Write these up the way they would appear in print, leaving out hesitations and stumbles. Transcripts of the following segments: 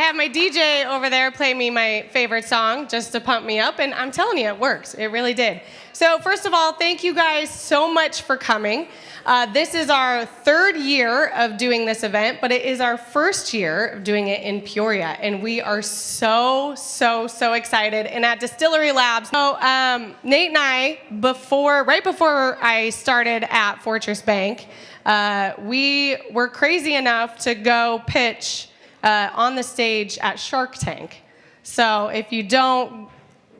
have my DJ over there play me my favorite song just to pump me up, and I'm telling you, it works. It really did. So first of all, thank you guys so much for coming. This is our third year of doing this event, but it is our first year of doing it in Peoria, and we are so excited. And at Distillery Labs, so Nate and I, right before I started at Fortress Bank, we were crazy enough to go pitch on the stage at Shark Tank. So if you don't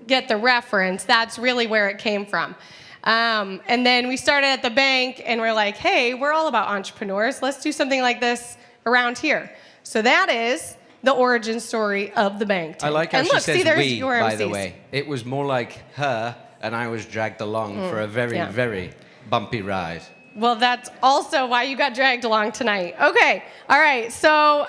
get the reference, that's really where it came from. And then we started at the bank, and we're like, hey, we're all about entrepreneurs. Let's do something like this around here. So that is the origin story of the bank. I like how and she look, says see, there's we, your by MCs. the way. It was more like her, and I was dragged along for a very bumpy ride. Well, that's also why you got dragged along tonight. Okay, all right, so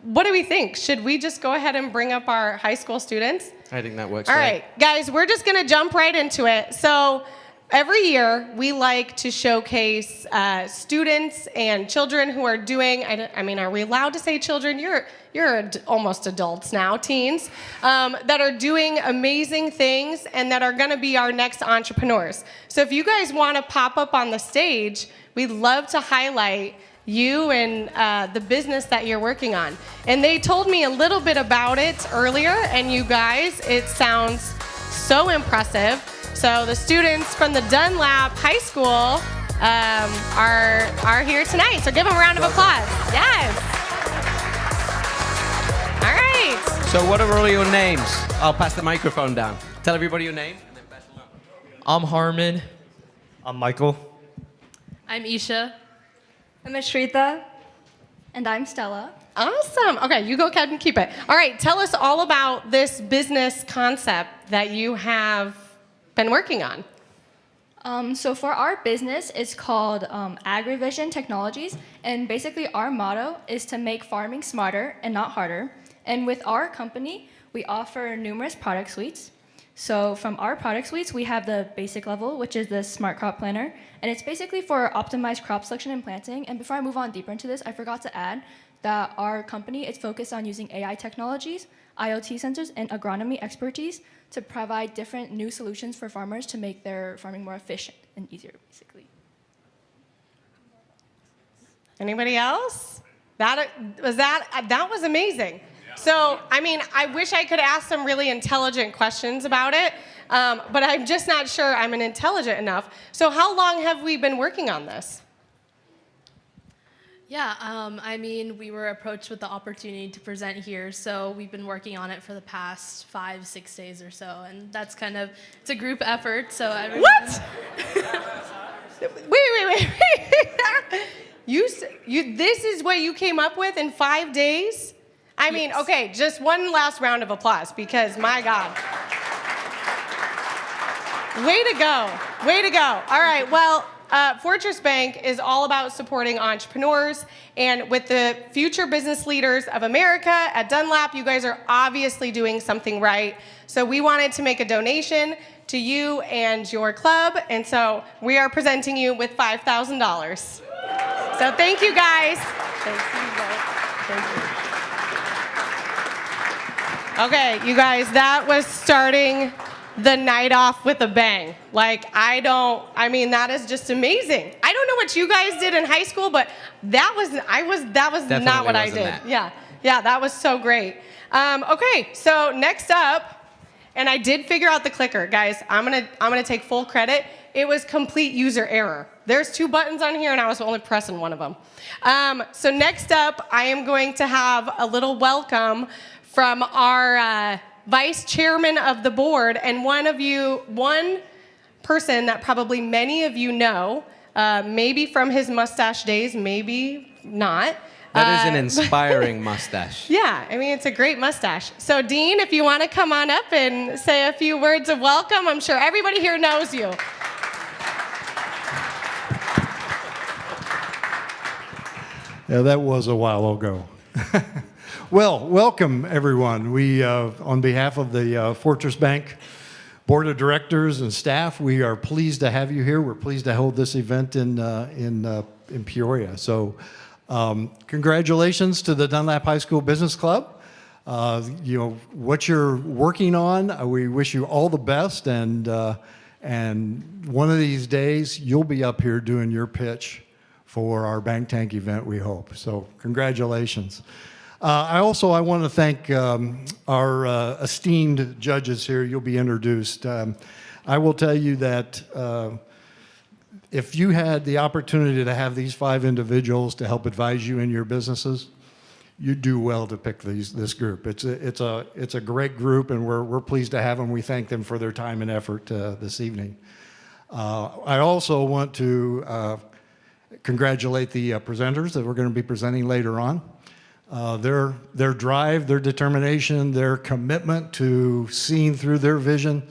what do we think? Should we just go ahead and bring up our high school students? I think that works. All right, guys, we're just gonna jump right into it. So every year, we like to showcase students and children who are doing, I mean, are we allowed to say children? You're almost adults now, teens, that are doing amazing things and that are gonna be our next entrepreneurs. So if you guys wanna pop up on the stage, we'd love to highlight you and the business that you're working on. And they told me a little bit about it earlier, and you guys, it sounds so impressive. So the students from the Dunlap High School are here tonight. So give them a round of applause. Yes. All right. So what are all your names? I'll pass the microphone down. Tell everybody your name. And then pass them up. I'm Harmon. I'm Michael. I'm Isha. I'm Ashrita. And I'm Stella. Awesome. Okay, you go ahead and keep it. All right, tell us all about this business concept that you have been working on. So for our business, it's called AgriVision Technologies, and basically our motto is to make farming smarter and not harder. And with our company, we offer numerous product suites. So from our product suites, we have the basic level, which is the Smart Crop Planner, and it's basically for optimized crop selection and planting. And before I move on deeper into this, I forgot to add that our company is focused on using AI technologies, IoT sensors, and agronomy expertise to provide different new solutions for farmers to make their farming more efficient and easier, basically. Anybody else? That was amazing. So, I mean, I wish I could ask some really intelligent questions about it, but I'm just not sure I'm intelligent enough. So how long have we been working on this? Yeah, I mean, we were approached with the opportunity to present here, so we've been working on it for the past 5-6 days or so, and that's kind of, it's a group effort, so everyone... What? Wait. This is what you came up with in 5 days? I mean, Yes. okay, just one last round of applause, because my God. Way to go. All right, well, Fortress Bank is all about supporting entrepreneurs, and with the future business leaders of America at Dunlap, you guys are obviously doing something right. So we wanted to make a donation to you and your club, and so we are presenting you with $5,000. So thank you, guys. Thank you. Okay, you guys, that was starting the night off with a bang. Like, that is just amazing. I don't know what you guys did in high school, but that was Definitely not what I wasn't did. that. Yeah, that was so great. Okay, so next up, and I did figure out the clicker, guys. I'm gonna take full credit. It was complete user error. There's 2 buttons on here, and I was only pressing one of them. So next up, I am going to have a little welcome from our vice chairman of the board, and one person that probably many of you know, maybe from his mustache days, maybe not. That is an inspiring mustache. Yeah, I mean, it's a great mustache. So Dean, if you want to come on up and say a few words of welcome, I'm sure everybody here knows you. Yeah, that was a while ago. Well, welcome everyone. We, on behalf of the Fortress Bank Board of Directors and staff, we are pleased to have you here. We're pleased to hold this event in Peoria. So, congratulations to the Dunlap High School Business Club. what you're working on. We wish you all the best, and one of these days you'll be up here doing your pitch for our Bank Tank event, we hope. So congratulations. I want to thank our esteemed judges here. You'll be introduced. I will tell you that if you had the opportunity to have these 5 individuals to help advise you in your businesses, you do well to pick this group. It's a great group, and we're pleased to have them. We thank them for their time and effort this evening. I also want to congratulate the presenters that we're going to be presenting later on. Their drive, their determination, their commitment to seeing through their vision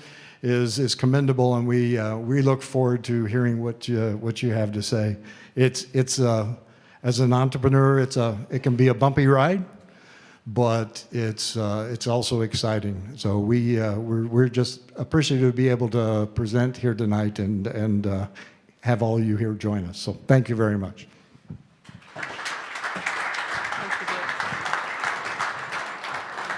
is commendable, and we look forward to hearing what you have to say. It's as an entrepreneur, it can be a bumpy ride, but it's also exciting. So we're just appreciative to be able to present here tonight and have all you here join us. So thank you very much.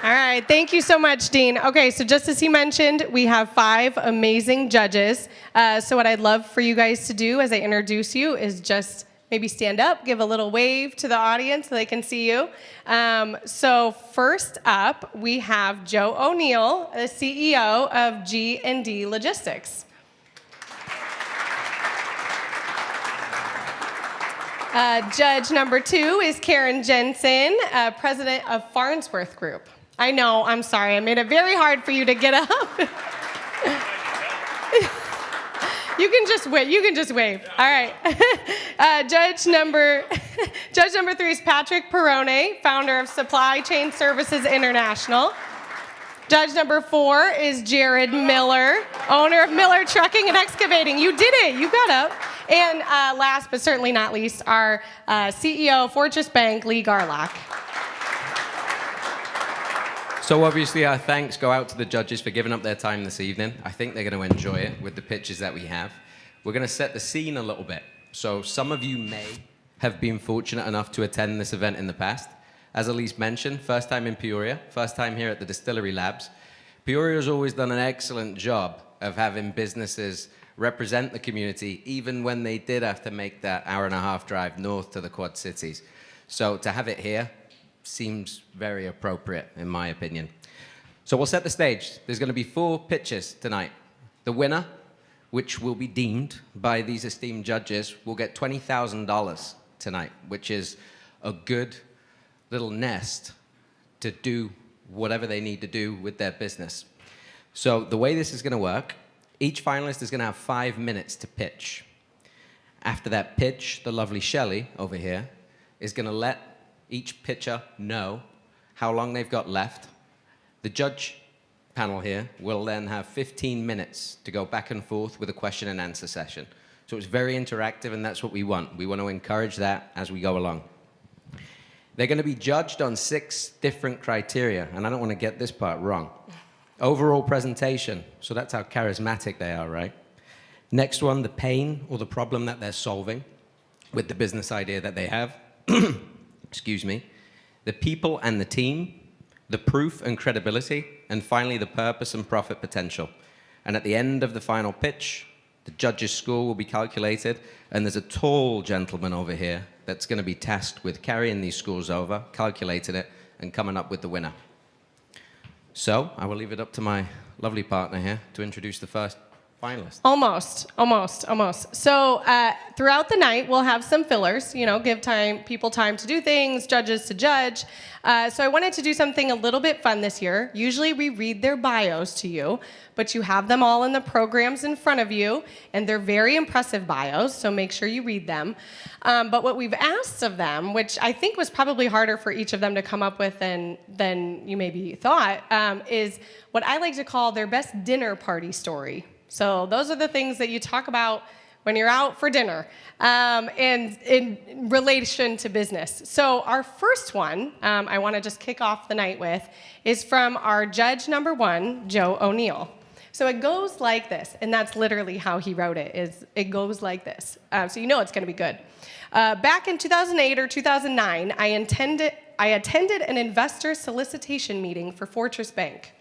All right, thank you so much, Dean. Okay, so just as he mentioned, we have 5 amazing judges. So what I'd love for you guys to do as I introduce you is just maybe stand up, give a little wave to the audience so they can see you. So first up, we have Joe O'Neill, the CEO of G&D Logistics. Judge number 2 is Karen Jensen, president of Farnsworth Group. I know, I'm sorry, I made it very hard for you to get up. You can just wave. All right. Judge number 3 is Patrick Perrone, founder of Supply Chain Services International. Judge number 4 is Jared Miller, owner of Miller Trucking and Excavating. You did it. You got up. And last but certainly not least, our CEO of Fortress Bank, Lee Garlock. So obviously our thanks go out to the judges for giving up their time this evening. I think they're going to enjoy it with the pitches that we have. We're going to set the scene a little bit. So some of you may have been fortunate enough to attend this event in the past. As Elyce mentioned, first time in Peoria, first time here at the Distillery Labs. Peoria has always done an excellent job of having businesses represent the community, even when they did have to make that hour-and-a-half drive north to the Quad Cities. So to have it here seems very appropriate, in my opinion. So we'll set the stage. There's going to be 4 pitches tonight. The winner, which will be deemed by these esteemed judges, will get $20,000 tonight, which is a good little nest to do whatever they need to do with their business. So the way this is going to work, each finalist is going to have 5 minutes to pitch. After that pitch, the lovely Shelley over here is going to let each pitcher know how long they've got left. The judge panel here will then have 15 minutes to go back and forth with a question and answer session. So it's very interactive, and that's what we want. We want to encourage that as we go along. They're going to be judged on 6 different criteria, and I don't want to get this part wrong. Overall presentation, so that's how charismatic they are, right? Next one, the pain or the problem that they're solving with the business idea that they have. Excuse me. The people and the team, the proof and credibility, and finally the purpose and profit potential. And at the end of the final pitch, the judge's score will be calculated, and there's a tall gentleman over here that's going to be tasked with carrying these scores over, calculating it, and coming up with the winner. So I will leave it up to my lovely partner here to introduce the first finalist. Almost. So throughout the night, we'll have some fillers, give people time to do things, judges to judge. So I wanted to do something a little bit fun this year. Usually we read their bios to you, but you have them all in the programs in front of you, and they're very impressive bios, so make sure you read them. But what we've asked of them, which I think was probably harder for each of them to come up with than you maybe thought, is what I like to call their best dinner party story. So those are the things that you talk about when you're out for dinner, and in relation to business. So our first one, I want to just kick off the night with, is from our judge number 1, Joe O'Neill. So it goes like this, and that's literally how he wrote it, is it goes like this. So you know it's going to be good. Back in 2008 or 2009, I attended an investor solicitation meeting for Fortress Bank.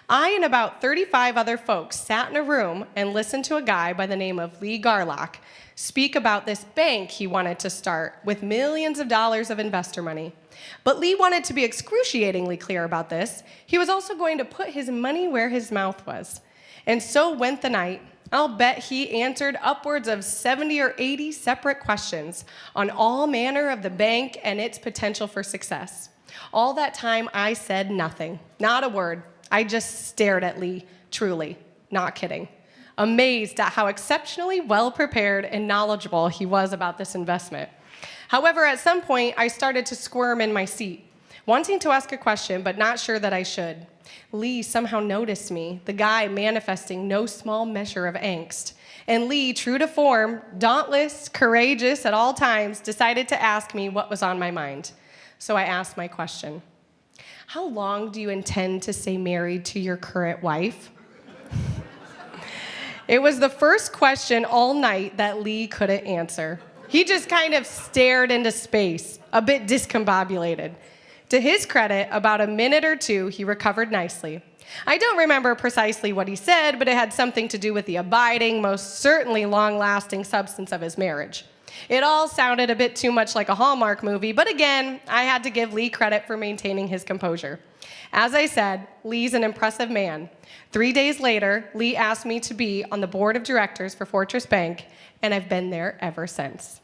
I and about 35 other folks sat in a room and listened to a guy by the name of Lee Garlock speak about this bank he wanted to start with millions of dollars of investor money. But Lee wanted to be excruciatingly clear about this. He was also going to put his money where his mouth was. And so went the night. I'll bet he answered upwards of 70 or 80 separate questions on all manner of the bank and its potential for success. All that time, I said nothing, not a word. I just stared at Lee, truly, not kidding, amazed at how exceptionally well-prepared and knowledgeable he was about this investment. However, at some point, I started to squirm in my seat, wanting to ask a question, but not sure that I should. Lee somehow noticed me, the guy manifesting no small measure of angst. And Lee, true to form, dauntless, courageous at all times, decided to ask me what was on my mind. So I asked my question. How long do you intend to stay married to your current wife? It was the first question all night that Lee couldn't answer. He just kind of stared into space, a bit discombobulated. To his credit, about a minute or two, he recovered nicely. I don't remember precisely what he said, but it had something to do with the abiding, most certainly long-lasting substance of his marriage. It all sounded a bit too much like a Hallmark movie, but again, I had to give Lee credit for maintaining his composure. As I said, Lee's an impressive man. 3 days later, Lee asked me to be on the board of directors for Fortress Bank, and I've been there ever since.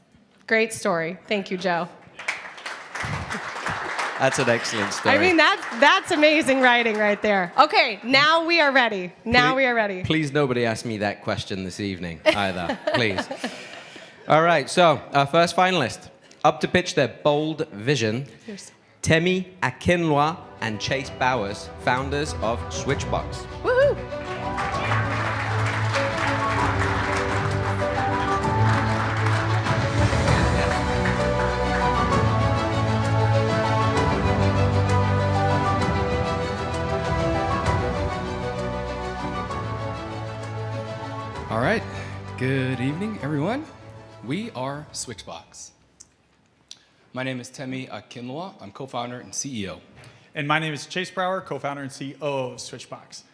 Great story. Thank you, Joe. That's an excellent story. I mean, that's amazing writing right there. Okay, now we are ready. Please nobody ask me that question this evening either, please. All right, so our first finalist, up to pitch their bold vision, Temi Akinlwa and Chase Bowers, founders of Switchbox. Woohoo! All right, good evening, everyone. We are Switchbox. My name is Temi Akinlwa. I'm co-founder and CEO. And my name is Chase Brower, co-founder and CEO of Switchbox.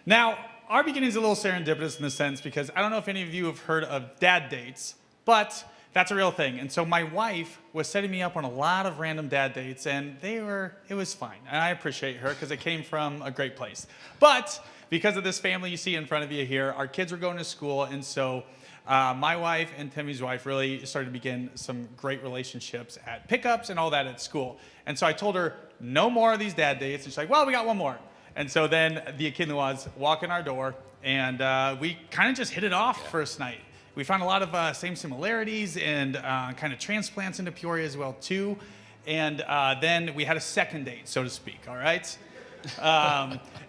Now, our beginning is a little serendipitous in the sense because I don't know if any of you have heard of dad dates, but that's a real thing. And so my wife was setting me up on a lot of random dad dates, and it was fine. And I appreciate her because it came from a great place. But because of this family you see in front of you here, our kids were going to school, and so my wife and Temi's wife really started to begin some great relationships at pickups and all that at school. And so I told her, no more of these dad dates. And she's like, well, we got one more. And so then the Akinlwas walk in our door, and we kind of just hit it off first night. We found a lot of same similarities and kind of transplants into Peoria as well, too. And then we had a second date, so to speak, all right?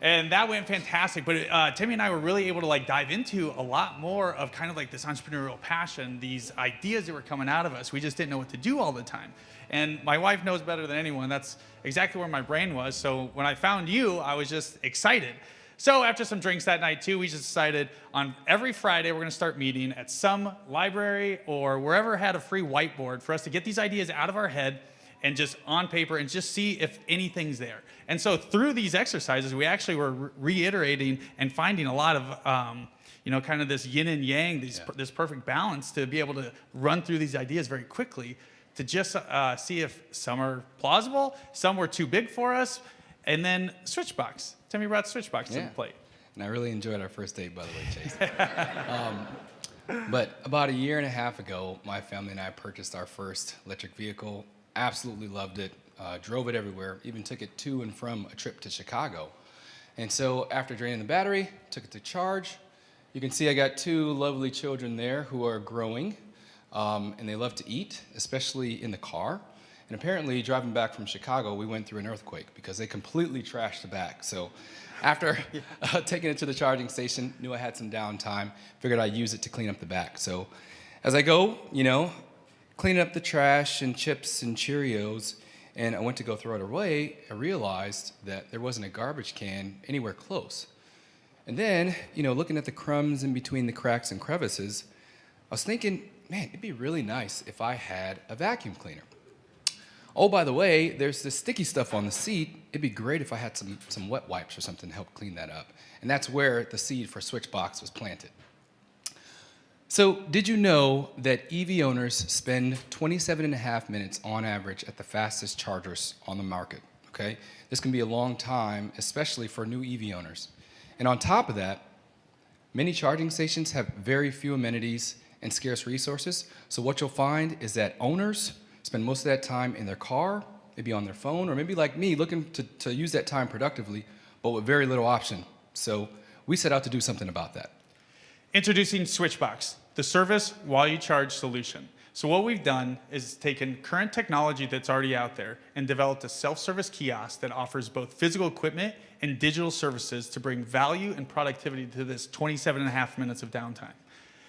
And that went fantastic, but Temi and I were really able to dive into a lot more of kind of this entrepreneurial passion, these ideas that were coming out of us. We just didn't know what to do all the time. And my wife knows better than anyone. That's exactly where my brain was. So when I found you, I was just excited. So after some drinks that night too, we just decided on every Friday we're gonna start meeting at some library or wherever had a free whiteboard for us to get these ideas out of our head and just on paper and just see if anything's there. And so through these exercises, we actually were reiterating and finding a lot of, kind of this yin and yang, this perfect balance to be able to run through these ideas very quickly to just see if some are plausible, some were too big for us, and then Switchbox. Temi brought Switchbox to the plate. And I really enjoyed our first date, by the way, Chase. But about a year and a half ago, my family and I purchased our first electric vehicle. Absolutely loved it, drove it everywhere, even took it to and from a trip to Chicago. And so after draining the battery, took it to charge. You can see I got two lovely children there who are growing, and they love to eat, especially in the car. And apparently, driving back from Chicago, we went through an earthquake because they completely trashed the back. So after taking it to the charging station, knew I had some downtime, figured I'd use it to clean up the back. So as I go, cleaning up the trash and chips and Cheerios, and I went to go throw it away, I realized that there wasn't a garbage can anywhere close. And then, looking at the crumbs in between the cracks and crevices, I was thinking, man, it'd be really nice if I had a vacuum cleaner. Oh, by the way, there's this sticky stuff on the seat. It'd be great if I had some wet wipes or something to help clean that up. And that's where the seed for Switchbox was planted. So did you know that EV owners spend 27.5 minutes on average at the fastest chargers on the market, okay? This can be a long time, especially for new EV owners. And on top of that, many charging stations have very few amenities and scarce resources. So what you'll find is that owners spend most of that time in their car, maybe on their phone, or maybe like me, looking to use that time productively, but with very little option. So we set out to do something about that. Introducing Switchbox, the service while you charge solution. So what we've done is taken current technology that's already out there and developed a self-service kiosk that offers both physical equipment and digital services to bring value and productivity to this 27.5 minutes of downtime.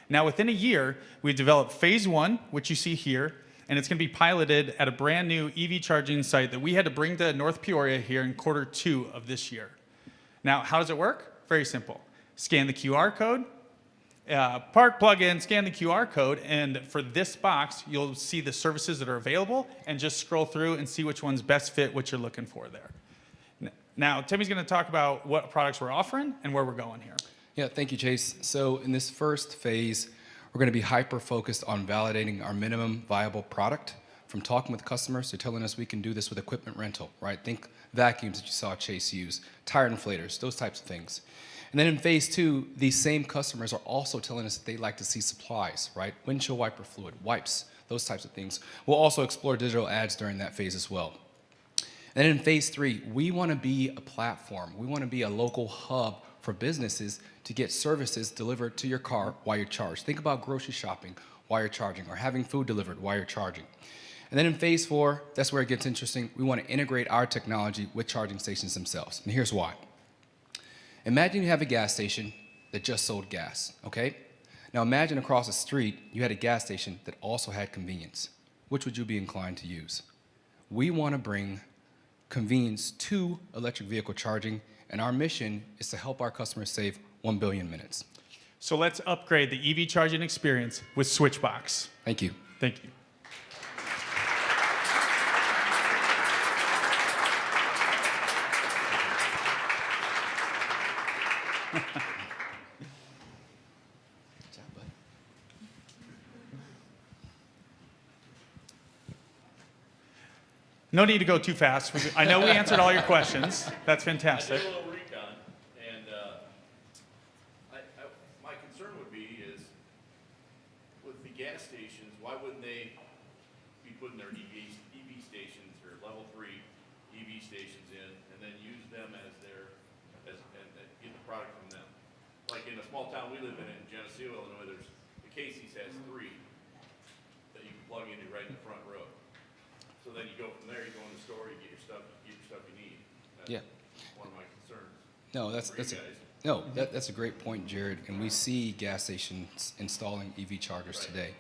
Now, within a year, we've developed phase 1, which you see here, and it's going to be piloted at a brand new EV charging site that we had to bring to North Peoria here in Q2 of this year. Now, how does it work? Very simple. Scan the QR code, park plug in, scan the QR code, and for this box, you'll see the services that are available and just scroll through and see which ones best fit what you're looking for there. Now, Timmy's going to talk about what products we're offering and where we're going here. Yeah, thank you, Chase. So in this first phase, we're going to be hyper-focused on validating our minimum viable product, from talking with customers to telling us we can do this with equipment rental, right? Think vacuums that you saw Chase use, tire inflators, those types of things. And then in phase 2, these same customers are also telling us that they'd like to see supplies, right? Windshield wiper fluid, wipes, those types of things. We'll also explore digital ads during that phase as well. And then in phase 3, we want to be a platform. We want to be a local hub for businesses to get services delivered to your car while you're charged. Think about grocery shopping while you're charging, or having food delivered while you're charging. And then in phase 4, that's where it gets interesting. We want to integrate our technology with charging stations themselves. And here's why. Imagine you have a gas station that just sold gas, okay? Now imagine across the street, you had a gas station that also had convenience. Which would you be inclined to use? We want to bring convenience to electric vehicle charging, and our mission is to help our customers save 1 billion minutes. So let's upgrade the EV charging experience with Switchbox. Thank you. Thank you. No need to go too fast. I know we answered all your questions. That's fantastic. I did a little recon, and my concern would be is with the gas stations, why wouldn't they be putting their EV stations or level 3 EV stations in, and then use them as and get the product from them? Like in a small town we live in Geneseo, Illinois, the Casey's has 3 that you can plug into right in the front row. So then you go from there, you go in the store, you get your stuff you need. That's one of my concerns. No, that's a great point, Jared. And we see gas stations installing EV chargers today.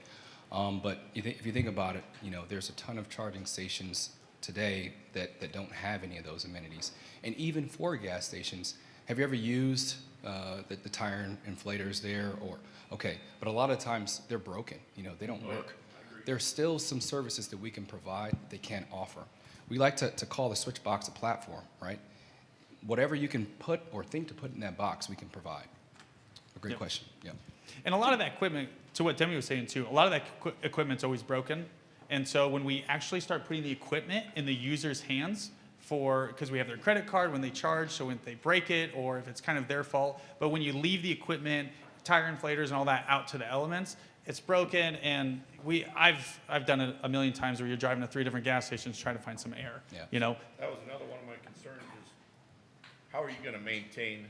But if you think about it, there's a ton of charging stations today that don't have any of those amenities. And even for gas stations, have you ever used the tire inflators there? Okay, but a lot of times they're broken. They don't work. There's still some services that we can provide that they can't offer. We like to call the Switchbox a platform, right? Whatever you can put or think to put in that box, we can provide. A great question, yeah. And a lot of that equipment, to what Demi was saying too, a lot of that equipment's always broken. And so when we actually start putting the equipment in the user's hands, because we have their credit card when they charge, so when they break it or if it's kind of their fault, but when you leave the equipment, tire inflators and all that out to the elements, it's broken, and I've done it a million times where you're driving to 3 different gas stations trying to find some air. Yeah. That was another one of my concerns is how are you going to maintain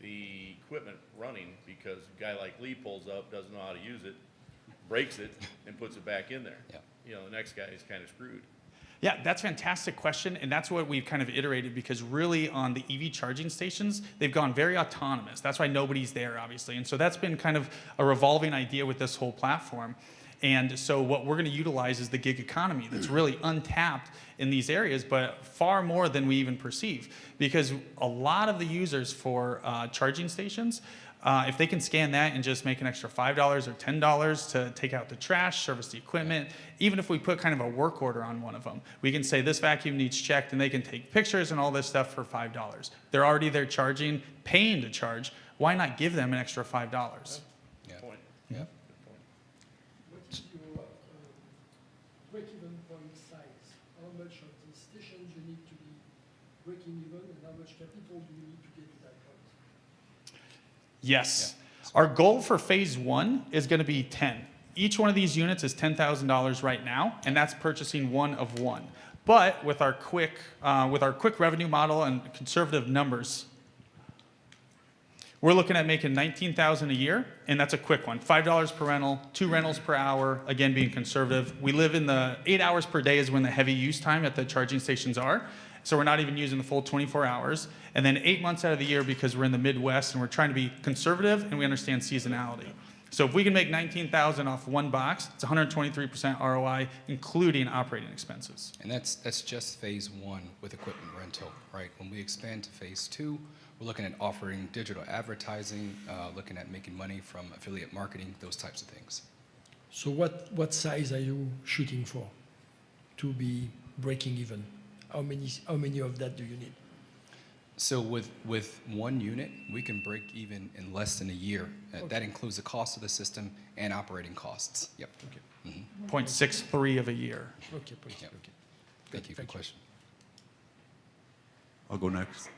the equipment running, because a guy like Lee pulls up, doesn't know how to use it, breaks it, and puts it back in there. Yeah. The next guy is kind of screwed. Yeah, that's a fantastic question, and that's what we've kind of iterated, because really on the EV charging stations, they've gone very autonomous. That's why nobody's there, obviously, and so that's been kind of a revolving idea with this whole platform. And so what we're going to utilize is the gig economy that's really untapped in these areas, but far more than we even perceive. Because a lot of the users for charging stations, if they can scan that and just make an extra $5 or $10 to take out the trash, service the equipment, even if we put kind of a work order on one of them, we can say this vacuum needs checked, and they can take pictures and all this stuff for $5. They're already there charging, paying to charge. Why not give them an extra $5? Yeah. Point. Yeah. What's your break-even point size? How much of the stations you need to be breaking even, and how much capital do you need to get to that point? Yes. Our goal for phase 1 is going to be 10. Each one of these units is $10,000 right now, and that's purchasing one of one. But with our quick revenue model and conservative numbers, we're looking at making $19,000 a year, and that's a quick one. $5 per rental, 2 rentals per hour, again being conservative. We live in the 8 hours per day is when the heavy use time at the charging stations are. So we're not even using the full 24 hours. And then 8 months out of the year because we're in the Midwest and we're trying to be conservative and we understand seasonality. So if we can make $19,000 off one box, it's 123% ROI, including operating expenses. And that's just phase 1 with equipment rental, right? When we expand to phase 2, we're looking at offering digital advertising, looking at making money from affiliate marketing, those types of things. So what size are you shooting for to be breaking even? How many of that do you need? So with one unit, we can break even in less than a year. That includes the cost of the system and operating costs. Yep. Okay. 0.63 of a year. Okay, please. Yep. Okay. Thank you for the question. I'll go next.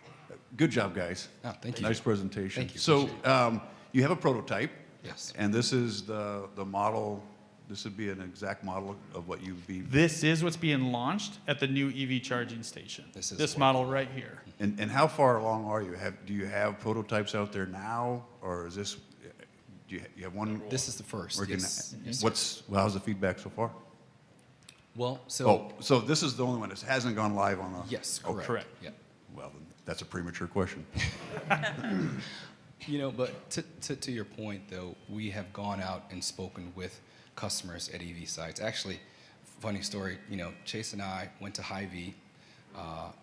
Good job, guys. Oh, thank you. Nice presentation. Thank you. So Appreciate you have a prototype. Yes. And this is the model. This would be an exact model of what you'd be. This is what's being launched at the new EV charging station. This model right here. And how far along are you? Do you have prototypes out there now, or is this? Do you have one? This is the first. working? Yes. Yes. How's the feedback so far? Well, so So this is the only one that hasn't gone live on the. yes, Oh, correct. correct. Yeah. Well, then that's a premature question. You know, but to your point, though, we have gone out and spoken with customers at EV sites. Actually, funny story, you know, Chase and I went to Hy-Vee.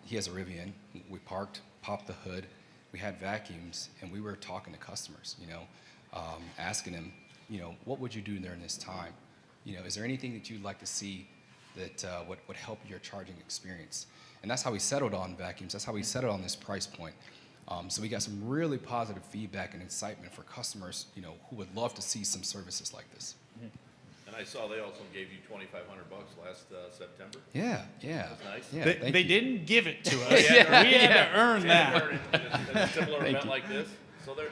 He has a Rivian. We parked, popped the hood. We had vacuums, and we were talking to customers, you know, asking them, you know, what would you do during this time? You know, is there anything that you'd like to see that would help your charging experience? And that's how we settled on vacuums. That's how we settled on this price point. So we got some really positive feedback and excitement for customers, you know, who would love to see some services like this. And I saw they also gave you $2,500 last September. Yeah, yeah. That's nice. Yeah, They thank you. didn't give it to us. We had to We had to earn that. in a similar event like this. So they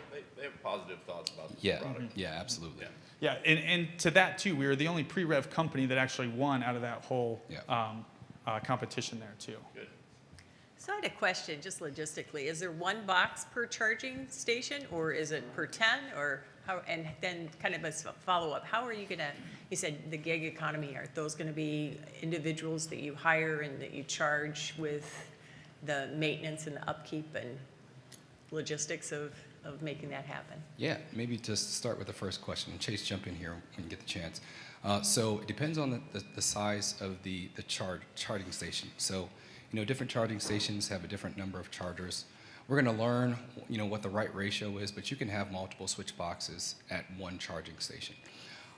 have positive thoughts about the Yeah, product. yeah, absolutely. Yeah, and to that too, we were the only pre-rev company that actually won out of that whole Yeah. competition there too. Good. So I had a question, just logistically. Is there one box per charging station, or is it per 10, or how? And then kind of a follow-up, how are you gonna, you said the gig economy, are those gonna be individuals that you hire and that you charge with the maintenance and the upkeep and logistics of making that happen? Yeah, maybe just start with the first question. And Chase, jump in here when you get the chance. So it depends on the size of the charging station. So, you know, different charging stations have a different number of chargers. We're going to learn, you know, what the right ratio is, but you can have multiple switch boxes at one charging station.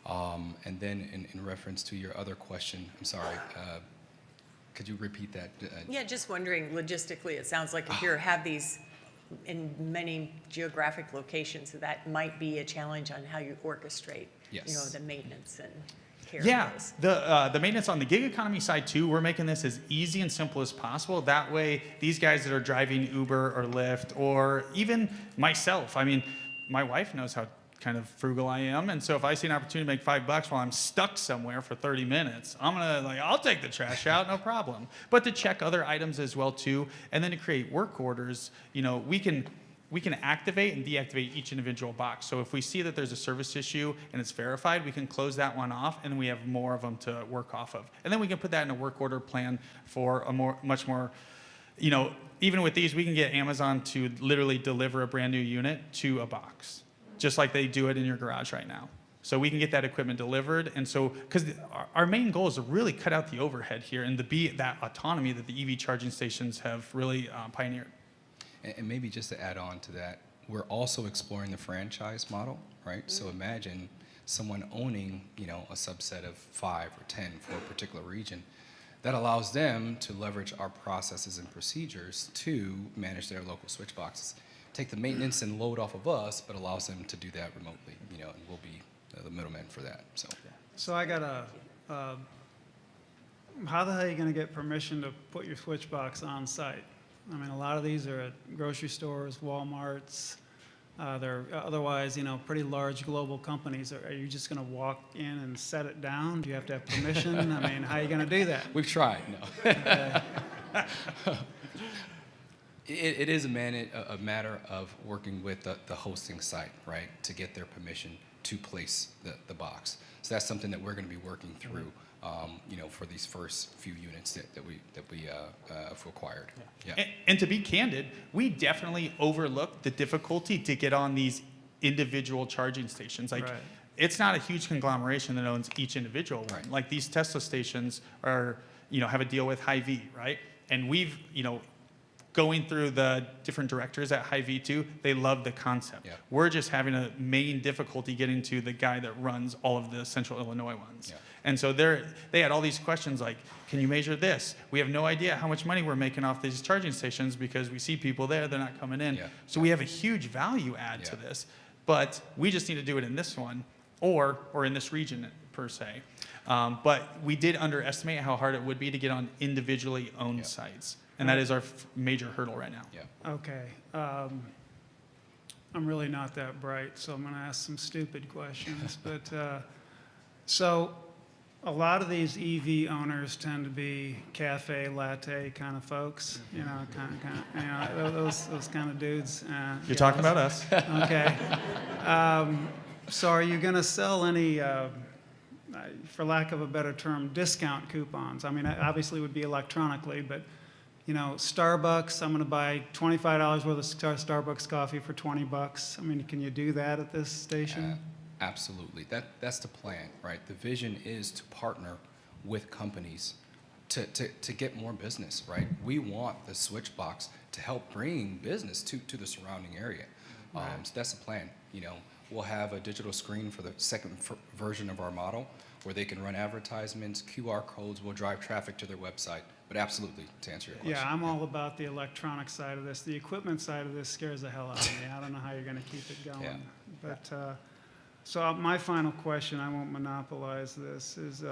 And then in reference to your other question, I'm sorry, could you repeat that? Yeah, just wondering logistically, it sounds like if you have these in many geographic locations, that might be a challenge on how you orchestrate, you know, Yes. the maintenance and care Yeah, of those. the maintenance on the gig economy side too, we're making this as easy and simple as possible. That way, these guys that are driving Uber or Lyft, or even myself, I mean, my wife knows how kind of frugal I am, and so if I see an opportunity to make $5 while I'm stuck somewhere for 30 minutes, I'm gonna I'll take the trash out, no problem. But to check other items as well too, and then to create work orders, you know, we can activate and deactivate each individual box. So if we see that there's a service issue and it's verified, we can close that one off, and we have more of them to work off of. And then we can put that in a work order plan for a much more, you know, even with these, we can get Amazon to literally deliver a brand new unit to a box, just like they do it in your garage right now. So we can get that equipment delivered. And so, because our main goal is to really cut out the overhead here and to be that autonomy that the EV charging stations have really pioneered. And maybe just to add on to that, we're also exploring the franchise model, right? So imagine someone owning, a subset of 5 or 10 for a particular region. That allows them to leverage our processes and procedures to manage their local switch boxes. Take the maintenance and load off of us, but allows them to do that remotely, and we'll be the middleman for that. So I got how the hell are you going to get permission to put your switch box on site? I mean, a lot of these are at grocery stores, Walmarts. They're otherwise, pretty large global companies. Are you just going to walk in and set it down? Do you have to have permission? I mean, how are you going to do that? We've tried, no. Okay. It is a matter of working with the hosting site, right, to get their permission to place the box. So that's something that we're going to be working through, for these first few units that we have acquired. Yeah. And to be candid, we definitely overlooked the difficulty to get on these individual charging stations. Like, Right. it's not a huge conglomeration that owns each individual one. Right. Like these Tesla stations are, have a deal with Hy-Vee, right? And we've, going through the different directors at Hy-Vee too, they love the concept. Yeah. We're just having a main difficulty getting to the guy that runs all of the Central Illinois ones. Yeah. And so they had all these questions like, can you measure this? We have no idea how much money we're making off these charging stations because we see people there, they're not coming in. Yeah. So we have a huge value add to this, but we just need to do it in this one or in this region per se. But we did underestimate how hard it would be to get on individually owned sites. And that is our major hurdle right now. Yeah. Okay. I'm really not that bright, so I'm going to ask some stupid questions. But so a lot of these EV owners tend to be cafe latte kind of folks, those kind of dudes. You're talking about us. Okay. So are you going to sell any, for lack of a better term, discount coupons? I mean, obviously it would be electronically, but Starbucks, I'm going to buy $25 worth of Starbucks coffee for $20. I mean, can you do that at this station? Absolutely. That's the plan, right? The vision is to partner with companies to get more business, right? We want the Switchbox to help bring business to the surrounding area. Right. So that's the plan. We'll have a digital screen for the second version of our model where they can run advertisements, QR codes will drive traffic to their website. But absolutely, to answer your question. Yeah, I'm all about the electronic side of this. The equipment side of this scares the hell out of me. I don't know how you're going to keep it going. Yeah. But so my final question, I won't monopolize this, is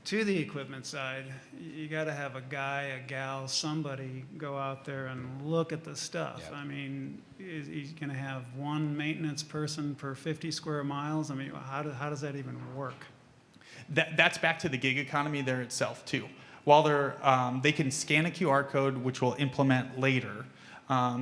to the equipment side, you got to have a guy, a gal, somebody go out there and look at the stuff. Yeah. I mean, is he going to have one maintenance person per 50 square miles? I mean, how does that even work? That's back to the gig economy there itself too. While they can scan a QR code, which we'll implement later,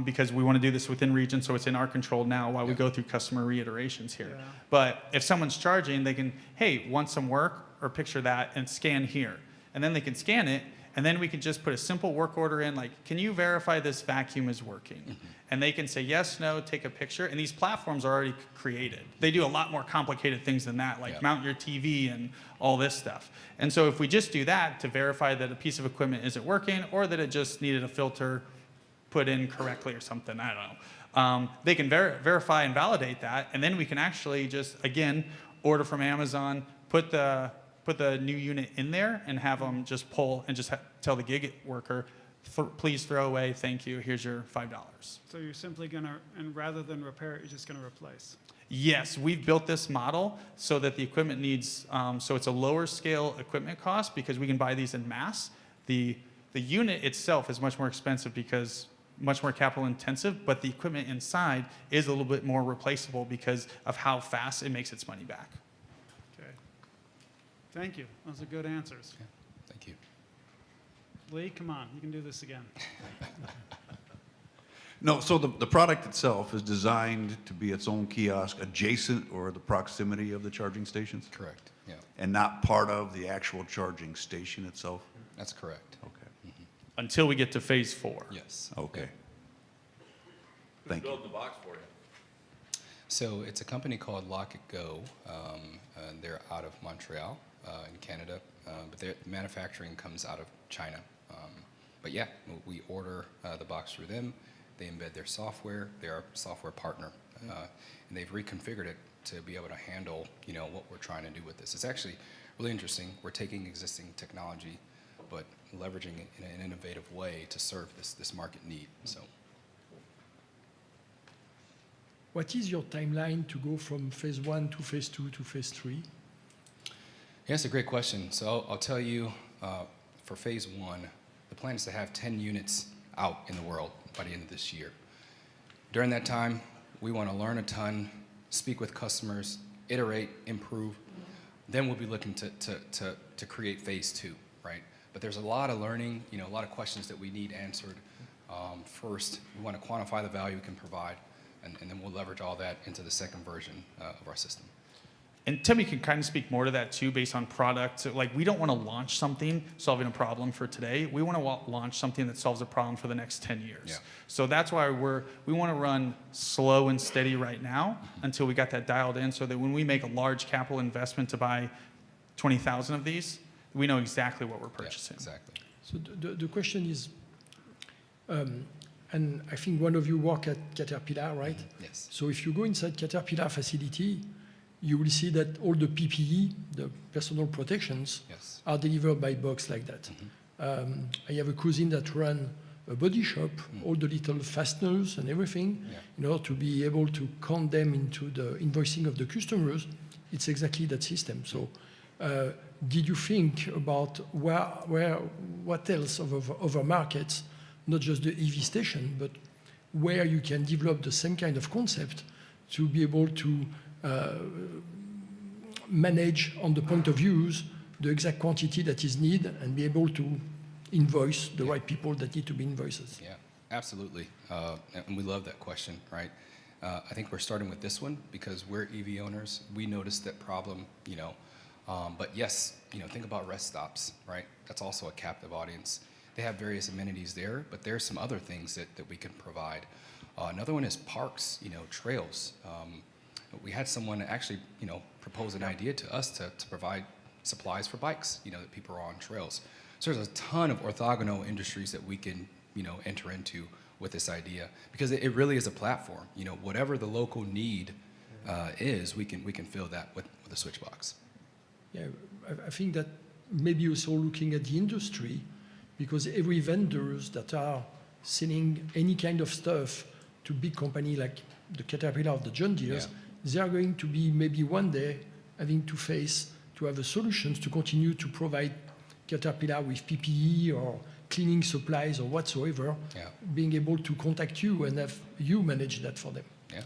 because we want to do this within region, so it's in our control now while we go through customer reiterations here. Yeah. But if someone's charging, they can, hey, want some work, or picture that and scan here. And then they can scan it, and then we can just put a simple work order in, like, can you verify this vacuum is working? Mm-hmm. And they can say yes, no, take a picture, and these platforms are already created. They do a lot more complicated things than that, like mount your TV and all this stuff. And so if we just do that to verify that a piece of equipment isn't working or that it just needed a filter put in correctly or something, I don't know. They can verify and validate that, and then we can actually just, again, order from Amazon, put the new unit in there and have them just pull and just tell the gig worker, please throw away, thank you, here's your $5. So you're simply going to, and rather than repair it, you're just going to replace? Yes, we've built this model so that the equipment needs, so it's a lower scale equipment cost because we can buy these in mass. The unit itself is much more expensive because much more capital intensive, but the equipment inside is a little bit more replaceable because of how fast it makes its money back. Okay. Thank you. Those are good answers. Yeah. Thank you. Lee, come on. You can do this again. No, so the product itself is designed to be its own kiosk adjacent or the proximity of the charging stations? Correct. Yeah. And not part of the actual charging station itself? That's correct. Okay. Until we get to phase 4. Yes. Okay. Yeah. Thank you. Build the box for you. So it's a company called Lock It Go. They're out of Montreal in Canada, but their manufacturing comes out of China. But yeah, we order the box through them. They embed their software. They're our software partner, and they've reconfigured it to be able to handle, what we're trying to do with this. It's actually really interesting. We're taking existing technology, but leveraging it in an innovative way to serve this market need. So. What is your timeline to go from phase 1 to phase 2 to phase 3? Yeah, that's a great question. So I'll tell you, for phase 1, the plan is to have 10 units out in the world by the end of this year. During that time, we want to learn a ton, speak with customers, iterate, improve. Then we'll be looking to create phase 2, right? But there's a lot of learning, a lot of questions that we need answered. First, we want to quantify the value we can provide, and then we'll leverage all that into the second version of our system. And Tim, you can kind of speak more to that too, based on product. So, like, we don't want to launch something solving a problem for today. We want to launch something that solves a problem for the next 10 years. Yeah. So that's why we want to run slow and steady right now until we got that dialed in, so that when we make a large capital investment to buy 20,000 of these, we know exactly what we're purchasing. Yeah, exactly. So the question is, and I think one of you work at Caterpillar, right? Yes. So if you go inside Caterpillar facility, you will see that all the PPE, the personal protections, Yes. are delivered by box like that. I have a cousin that run a body shop, all the little fasteners and everything, in order to be able to count them into the invoicing of the customers. It's exactly that system. So did you think about what else of other markets, not just the EV station, but where you can develop the same kind of concept to be able to manage on the point of use the exact quantity that is needed and be able to invoice the right people that need to be invoiced? Yeah, absolutely. And we love that question, right? I think we're starting with this one because we're EV owners. We noticed that problem, but yes, think about rest stops, right? That's also a captive audience. They have various amenities there, but there's some other things that we can provide. Another one is parks, trails. We had someone actually, propose an idea to us to provide supplies for bikes, that people are on trails. So there's a ton of orthogonal industries that we can, enter into with this idea, because it really is a platform. Whatever the local need is, we can fill that with a Switchbox. Yeah, I think that maybe also looking at the industry, because every vendors that are selling any kind of stuff to big company like the Caterpillar of the John Deeres, they are going to be maybe one day having to have a solutions to continue to provide Caterpillar with PPE or cleaning supplies or whatsoever, being able to contact you and have you manage that for them. Yeah.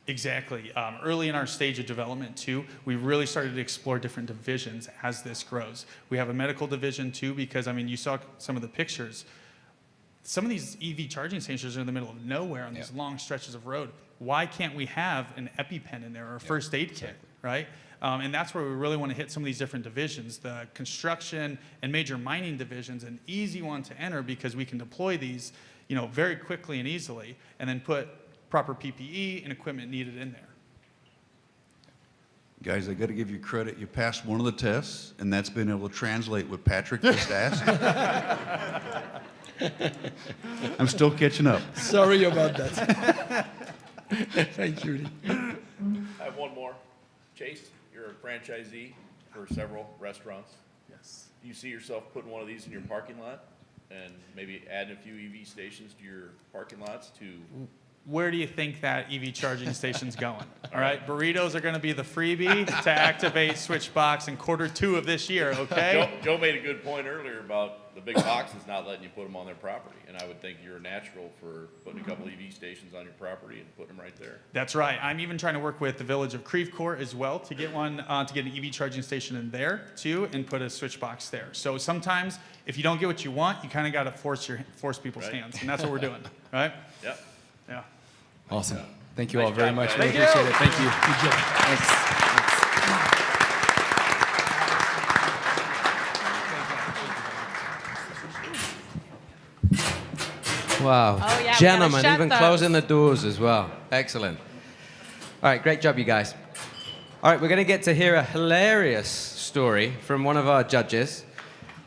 Exactly. Early in our stage of development too, we really started to explore different divisions as this grows. We have a medical division too, because you saw some of the pictures. Some of these EV charging stations are in the middle of nowhere on these long stretches of road. Why can't we have an EpiPen in there or a first aid kit, right? And that's where we really want to hit some of these different divisions, the construction and major mining divisions, an easy one to enter because we can deploy these, very quickly and easily, and then put proper PPE and equipment needed in there. Guys, I got to give you credit. You passed one of the tests, and that's been able to translate what Patrick just asked. I'm still catching up. Sorry about that. Thank you. I have one more. Chase, you're a franchisee for several restaurants. Yes. Do you see yourself putting one of these in your parking lot and maybe adding a few EV stations to your parking lots to... Where do you think that EV charging station's going? All right, burritos are going to be the freebie to activate Switchbox in Q2 of this year, okay? Joe made a good point earlier about the big boxes not letting you put them on their property. And I would think you're natural for putting a couple EV stations on your property and putting them right there. That's right. I'm even trying to work with the village of Crevecourt as well to get one, to get an EV charging station in there too, and put a Switchbox there. So sometimes if you don't get what you want, you kind of got to force people's hands, and that's what we're doing, right? Yep. Yeah. Awesome. Thank you all Nice very job, much. guys. Really Thank appreciate you. it. Thank you. Good job. Wow. Oh, yeah, we got a Gentlemen, chef even those. closing the doors as well. Excellent. All right, great job, you guys. All right, we're going to get to hear a hilarious story from one of our judges,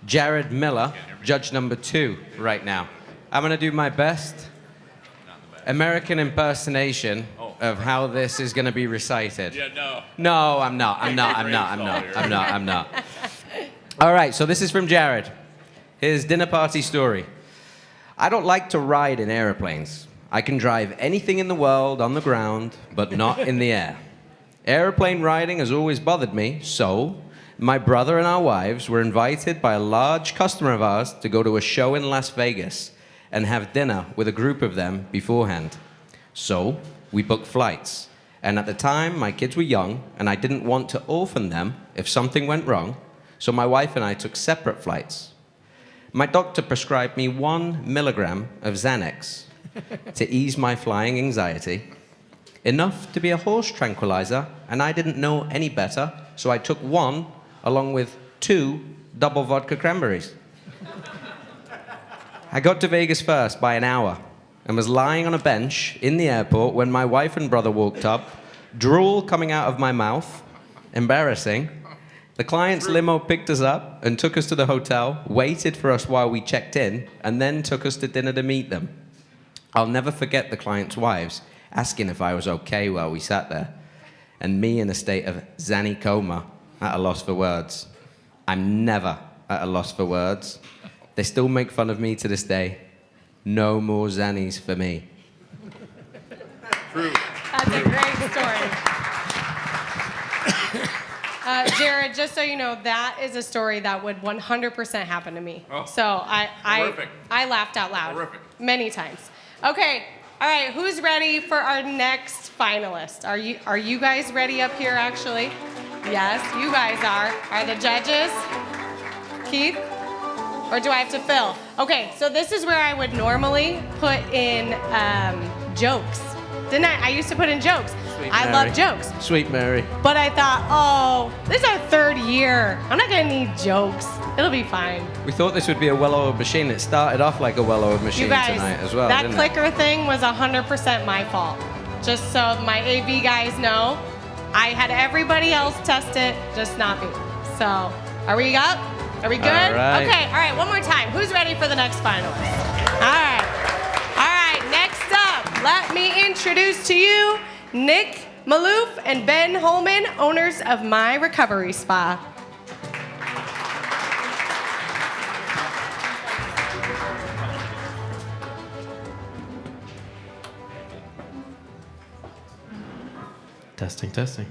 Jared Miller, judge number 2 right now. I'm going to do my best American impersonation of how this is going to be recited. Yeah, no. No, I'm not. All right, so this is from Jared. His dinner party story. I don't like to ride in airplanes. I can drive anything in the world on the ground, but not in the air. Airplane riding has always bothered me, so my brother and our wives were invited by a large customer of ours to go to a show in Las Vegas and have dinner with a group of them beforehand. So we booked flights. And at the time, my kids were young, and I didn't want to orphan them if something went wrong, so my wife and I took separate flights. My doctor prescribed me 1 milligram of Xanax to ease my flying anxiety, enough to be a horse tranquilizer, and I didn't know any better, so I took 1 along with 2 double vodka cranberries. I got to Vegas first by an hour and was lying on a bench in the airport when my wife and brother walked up, drool coming out of my mouth, embarrassing. The client's limo picked us up and took us to the hotel, waited for us while we checked in, and then took us to dinner to meet them. I'll never forget the client's wives asking if I was okay while we sat there, and me in a state of Xanny coma, at a loss for words. I'm never at a loss for words. They still make fun of me to this day. No more Xannies for me. True. That's a great story. Jared, just so you know, that is a story that would 100% happen to me. Oh, so I laughed out loud Horrific. many times. Okay, all right, who's ready for our next finalist? Are you guys ready up here, actually? Yes, you guys are. Are the judges? Keith? Or do I have to fill? Okay, so this is where I would normally put in jokes. Didn't I? I used to put in jokes. I love jokes. Sweet Mary. But I thought, oh, this is our 3rd year. I'm not gonna need jokes. It'll be fine. We thought this would be a well-oiled machine. It started off like a well-oiled machine You guys, tonight as well, that didn't clicker thing was 100% my fault. Just so my AV guys know, I had everybody else test it, just not me. So, are we up? Are we good? All right. Okay, all right, one more time. Who's ready for the next finalist? All right. All right, next up, let me introduce to you Nick Malouf and Ben Holman, owners of My Recovery Spa. Testing, testing.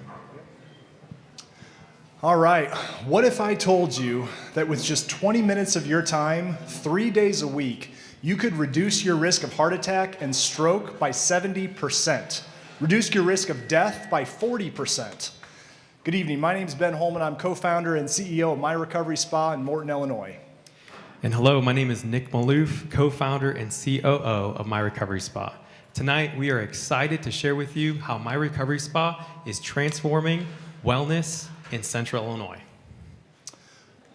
All right, what if I told you that with just 20 minutes of your time, 3 days a week, you could reduce your risk of heart attack and stroke by 70%, reduce your risk of death by 40%. Good evening, my name is Ben Holman. I'm co-founder and CEO of My Recovery Spa in Morton, Illinois. And hello, my name is Nick Malouf, co-founder and COO of My Recovery Spa. Tonight, we are excited to share with you how My Recovery Spa is transforming wellness in Central Illinois.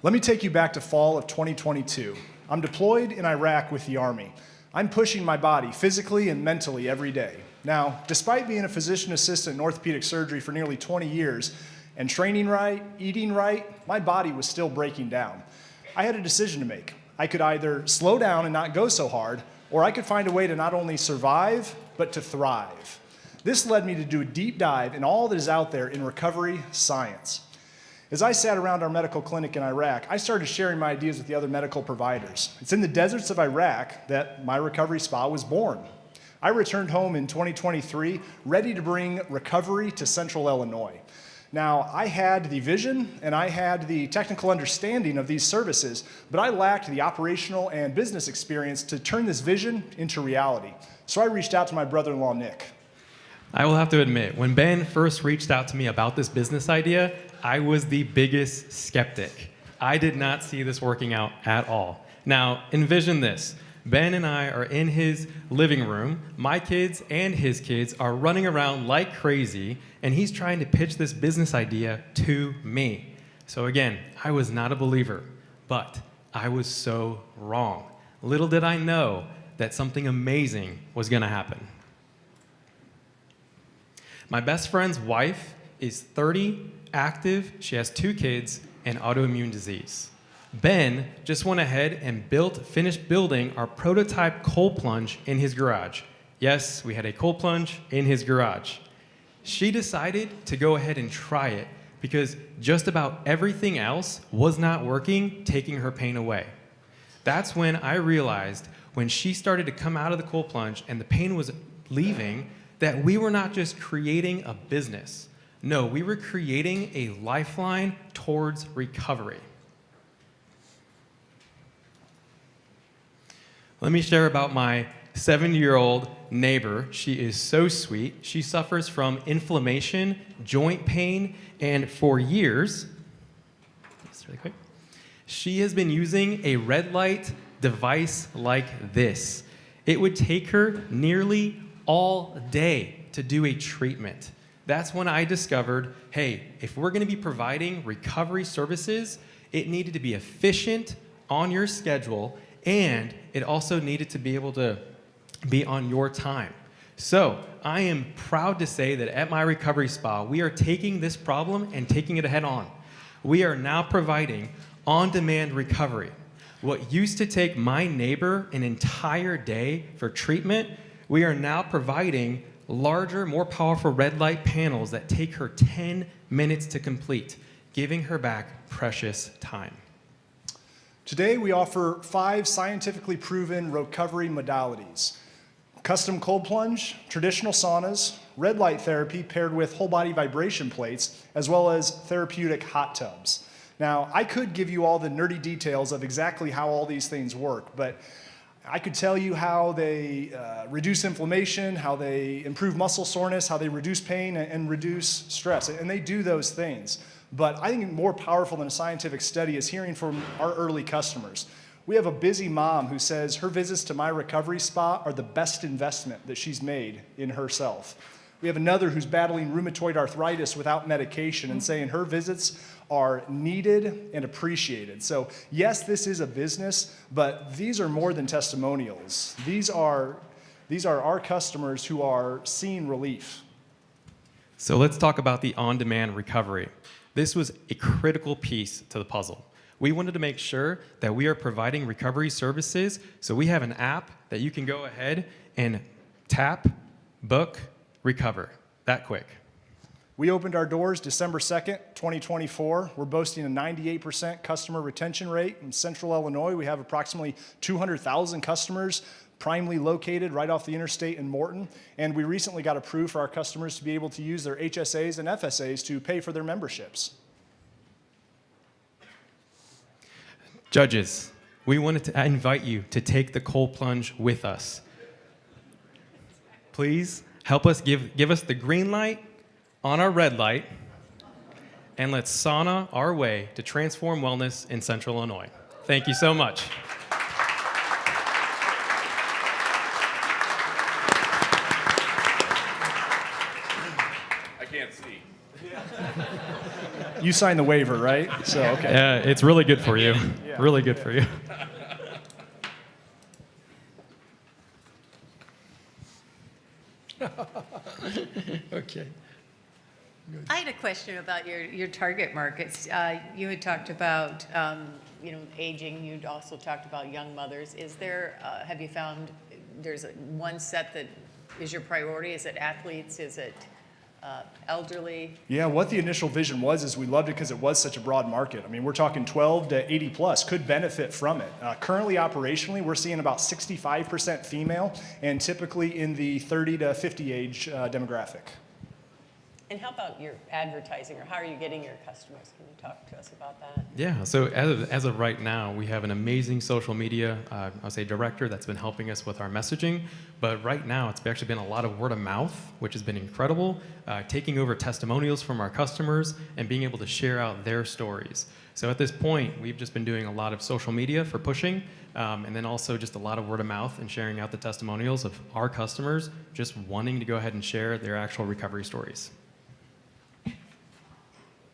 Let me take you back to fall of 2022. I'm deployed in Iraq with the Army. I'm pushing my body physically and mentally every day. Now, despite being a physician assistant in orthopedic surgery for nearly 20 years and training right, eating right, my body was still breaking down. I had a decision to make. I could either slow down and not go so hard, or I could find a way to not only survive, but to thrive. This led me to do a deep dive in all that is out there in recovery science. As I sat around our medical clinic in Iraq, I started sharing my ideas with the other medical providers. It's in the deserts of Iraq that My Recovery Spa was born. I returned home in 2023, ready to bring recovery to Central Illinois. Now, I had the vision and I had the technical understanding of these services, but I lacked the operational and business experience to turn this vision into reality. So I reached out to my brother-in-law, Nick. I will have to admit, when Ben first reached out to me about this business idea, I was the biggest skeptic. I did not see this working out at all. Now, envision this. Ben and I are in his living room. My kids and his kids are running around like crazy, and he's trying to pitch this business idea to me. So again, I was not a believer, but I was so wrong. Little did I know that something amazing was going to happen. My best friend's wife is 30, active, she has 2 kids, and autoimmune disease. Ben just went ahead and finished building our prototype cold plunge in his garage. Yes, we had a cold plunge in his garage. She decided to go ahead and try it because just about everything else was not working, taking her pain away. That's when I realized, when she started to come out of the cold plunge and the pain was leaving, that we were not just creating a business. No, we were creating a lifeline towards recovery. Let me share about my 7-year-old neighbor. She is so sweet. She suffers from inflammation, joint pain, and for years, just really quick, she has been using a red light device like this. It would take her nearly all day to do a treatment. That's when I discovered, hey, if we're gonna be providing recovery services, it needed to be efficient, on your schedule, and it also needed to be able to be on your time. So I am proud to say that at my recovery spa, we are taking this problem and taking it head on. We are now providing on-demand recovery. What used to take my neighbor an entire day for treatment, we are now providing larger, more powerful red light panels that take her 10 minutes to complete, giving her back precious time. Today, we offer 5 scientifically proven recovery modalities: custom cold plunge, traditional saunas, red light therapy paired with whole body vibration plates, as well as therapeutic hot tubs. Now, I could give you all the nerdy details of exactly how all these things work, but I could tell you how they reduce inflammation, how they improve muscle soreness, how they reduce pain and reduce stress, and they do those things. But I think more powerful than a scientific study is hearing from our early customers. We have a busy mom who says her visits to my recovery spa are the best investment that she's made in herself. We have another who's battling rheumatoid arthritis without medication and saying her visits are needed and appreciated. So yes, this is a business, but these are more than testimonials. These are our customers who are seeing relief. So let's talk about the on-demand recovery. This was a critical piece to the puzzle. We wanted to make sure that we are providing recovery services, so we have an app that you can go ahead and tap, book, recover, that quick. We opened our doors December 2nd, 2024. We're boasting a 98% customer retention rate. In Central Illinois, we have approximately 200,000 customers, primely located right off the interstate in Morton. And we recently got approved for our customers to be able to use their HSAs and FSAs to pay for their memberships. Judges, we wanted to invite you to take the cold plunge with us. Please help us give us the green light on our red light, and let's sauna our way to transform wellness in Central Illinois. Thank you so much. I can't see. You signed the waiver, right? So, okay. Yeah, it's really good for you. Yeah. Really good for you. Okay. I had a question about your target markets. You had talked about aging. You'd also talked about young mothers. Is there? Have you found there's one set that is your priority? Is it athletes? Is it elderly? Yeah, what the initial vision was is we loved it because it was such a broad market. I mean, we're talking 12 to 80 plus could benefit from it. Currently, operationally, we're seeing about 65% female and typically in the 30 to 50 age demographic. And how about your advertising, or how are you getting your customers? Can you talk to us about that? Yeah, so as of right now, we have an amazing social media, I'll say director that's been helping us with our messaging. But right now, it's actually been a lot of word of mouth, which has been incredible, taking over testimonials from our customers and being able to share out their stories. So at this point, we've just been doing a lot of social media for pushing, and then also just a lot of word of mouth and sharing out the testimonials of our customers just wanting to go ahead and share their actual recovery stories.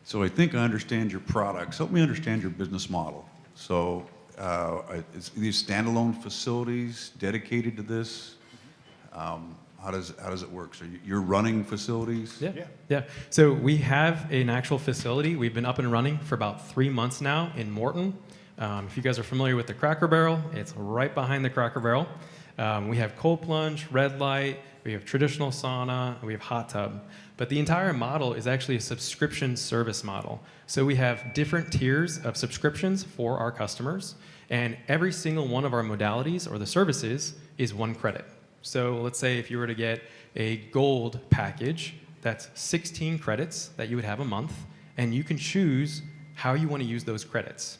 So I think I understand your products. Help me understand your business model. So is these standalone facilities dedicated to this? How does it work? So you're running facilities? Yeah. So we have an actual facility. We've been up and running for about 3 months now in Morton. If you guys are familiar with the Cracker Barrel, it's right behind the Cracker Barrel. We have cold plunge, red light, we have traditional sauna, and we have hot tub. But the entire model is actually a subscription service model. So we have different tiers of subscriptions for our customers, and every single one of our modalities or the services is 1 credit. So let's say if you were to get a gold package, that's 16 credits that you would have a month, and you can choose how you want to use those credits.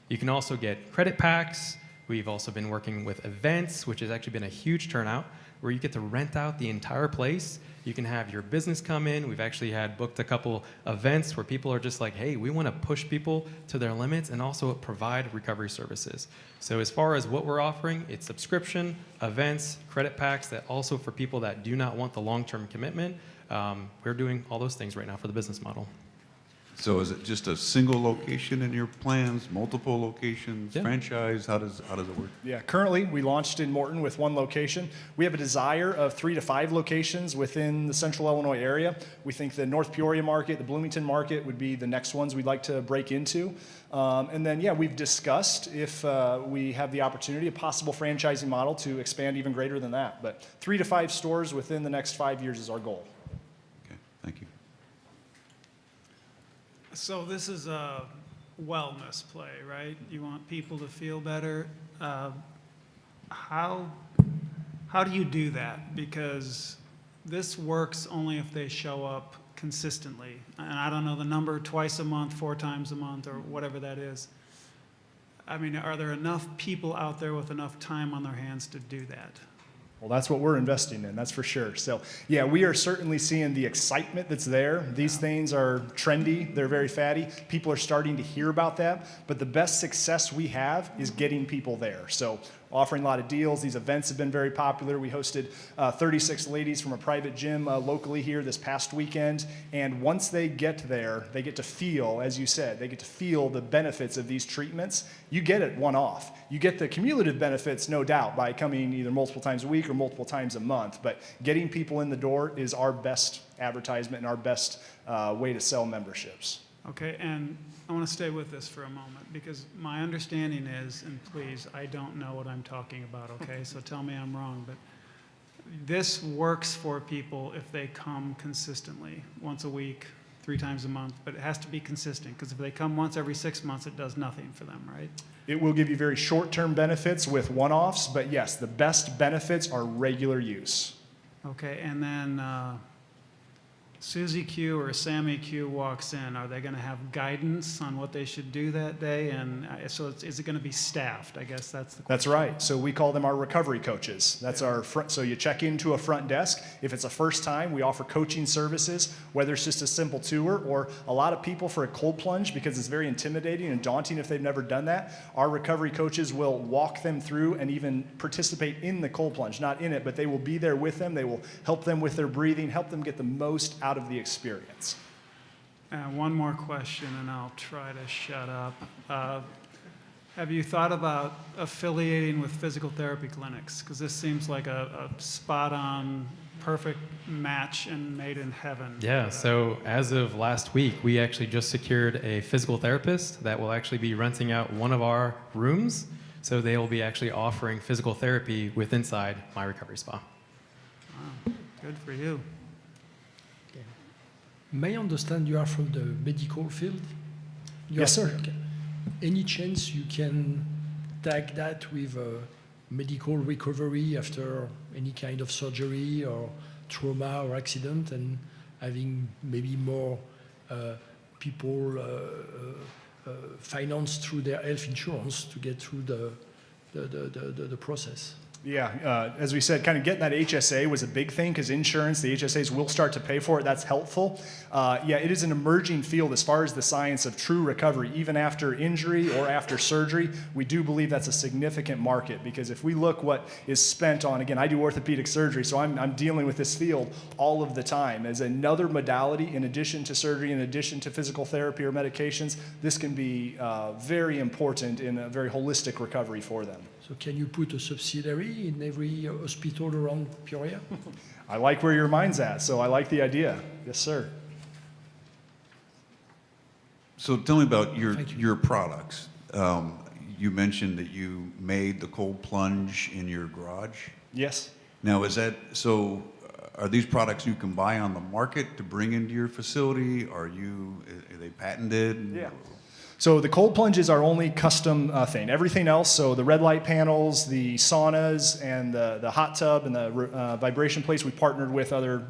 You can also get credit packs. We've also been working with events, which has actually been a huge turnout, where you get to rent out the entire place. You can have your business come in. We've actually had booked a couple events where people are just like, hey, we want to push people to their limits and also provide recovery services. So as far as what we're offering, it's subscription, events, credit packs that also for people that do not want the long-term commitment. We're doing all those things right now for the business model. So is it just a single location in your plans, multiple locations, franchise? How does it work? Yeah, currently we launched in Morton with 1 location. We have a desire of 3 to 5 locations within the central Illinois area. We think the North Peoria market, the Bloomington market would be the next ones we'd like to break into. And then, we've discussed if we have the opportunity, a possible franchising model to expand even greater than that. But 3 to 5 stores within the next 5 years is our goal. Okay, thank you. So this is a wellness play, right? You want people to feel better. How do you do that? Because this works only if they show up consistently. And I don't know the number, twice a month, 4 times a month, or whatever that is. I mean, are there enough people out there with enough time on their hands to do that? Well, that's what we're investing in, that's for sure. So, we are certainly seeing the excitement that's there. These things are trendy, they're very fatty. People are starting to hear about that, but the best success we have is getting people there. So, offering a lot of deals. These events have been very popular. We hosted 36 ladies from a private gym locally here this past weekend. And once they get there, they get to feel, as you said, they get to feel the benefits of these treatments. You get it one-off. You get the cumulative benefits, no doubt, by coming either multiple times a week or multiple times a month. But getting people in the door is our best advertisement and our best way to sell memberships. Okay, and I want to stay with this for a moment because my understanding is, and please, I don't know what I'm talking about, okay? So tell me I'm wrong, but this works for people if they come consistently, once a week, 3 times a month, but it has to be consistent because if they come once every 6 months, it does nothing for them, right? It will give you very short-term benefits with one-offs, but yes, the best benefits are regular use. Okay, and then Susie Q or Sammy Q walks in, are they going to have guidance on what they should do that day? And so is it going to be staffed? I guess that's the question. That's right. So we call them our recovery coaches. That's our front. So you check into a front desk. If it's a first time, we offer coaching services, whether it's just a simple tour or a lot of people for a cold plunge because it's very intimidating and daunting if they've never done that. Our recovery coaches will walk them through and even participate in the cold plunge, not in it, but they will be there with them. They will help them with their breathing, help them get the most out of the experience. One more question, and I'll try to shut up. Have you thought about affiliating with physical therapy clinics? Because this seems like a spot-on, perfect match and made in heaven. Yeah, so as of last week, we actually just secured a physical therapist that will actually be renting out one of our rooms. So they will be actually offering physical therapy with inside My Recovery Spa. Wow, good for you. May I understand you are from the medical field? Yes, sir. Okay. Any chance you can tag that with medical recovery after any kind of surgery or trauma or accident and having maybe more people financed through their health insurance to get through the process? Yeah, as we said, kind of getting that HSA was a big thing because insurance, the HSAs will start to pay for it. That's helpful. It is an emerging field as far as the science of true recovery, even after injury or after surgery. We do believe that's a significant market because if we look what is spent on, again, I do orthopedic surgery, so I'm dealing with this field all of the time. As another modality, in addition to surgery, in addition to physical therapy or medications, this can be very important in a very holistic recovery for them. So can you put a subsidiary free in every hospital around Peoria. I like where your mind's at, so I like the idea. Yes, sir. So tell me about Thank you. your products. You mentioned that you made the cold plunge in your garage. Yes. Now, is that so? Are these products you can buy on the market to bring into your facility? Are they patented? Yeah. So the cold plunge is our only custom thing. Everything else, so the red light panels, the saunas, and the hot tub and the vibration plates, we partnered with other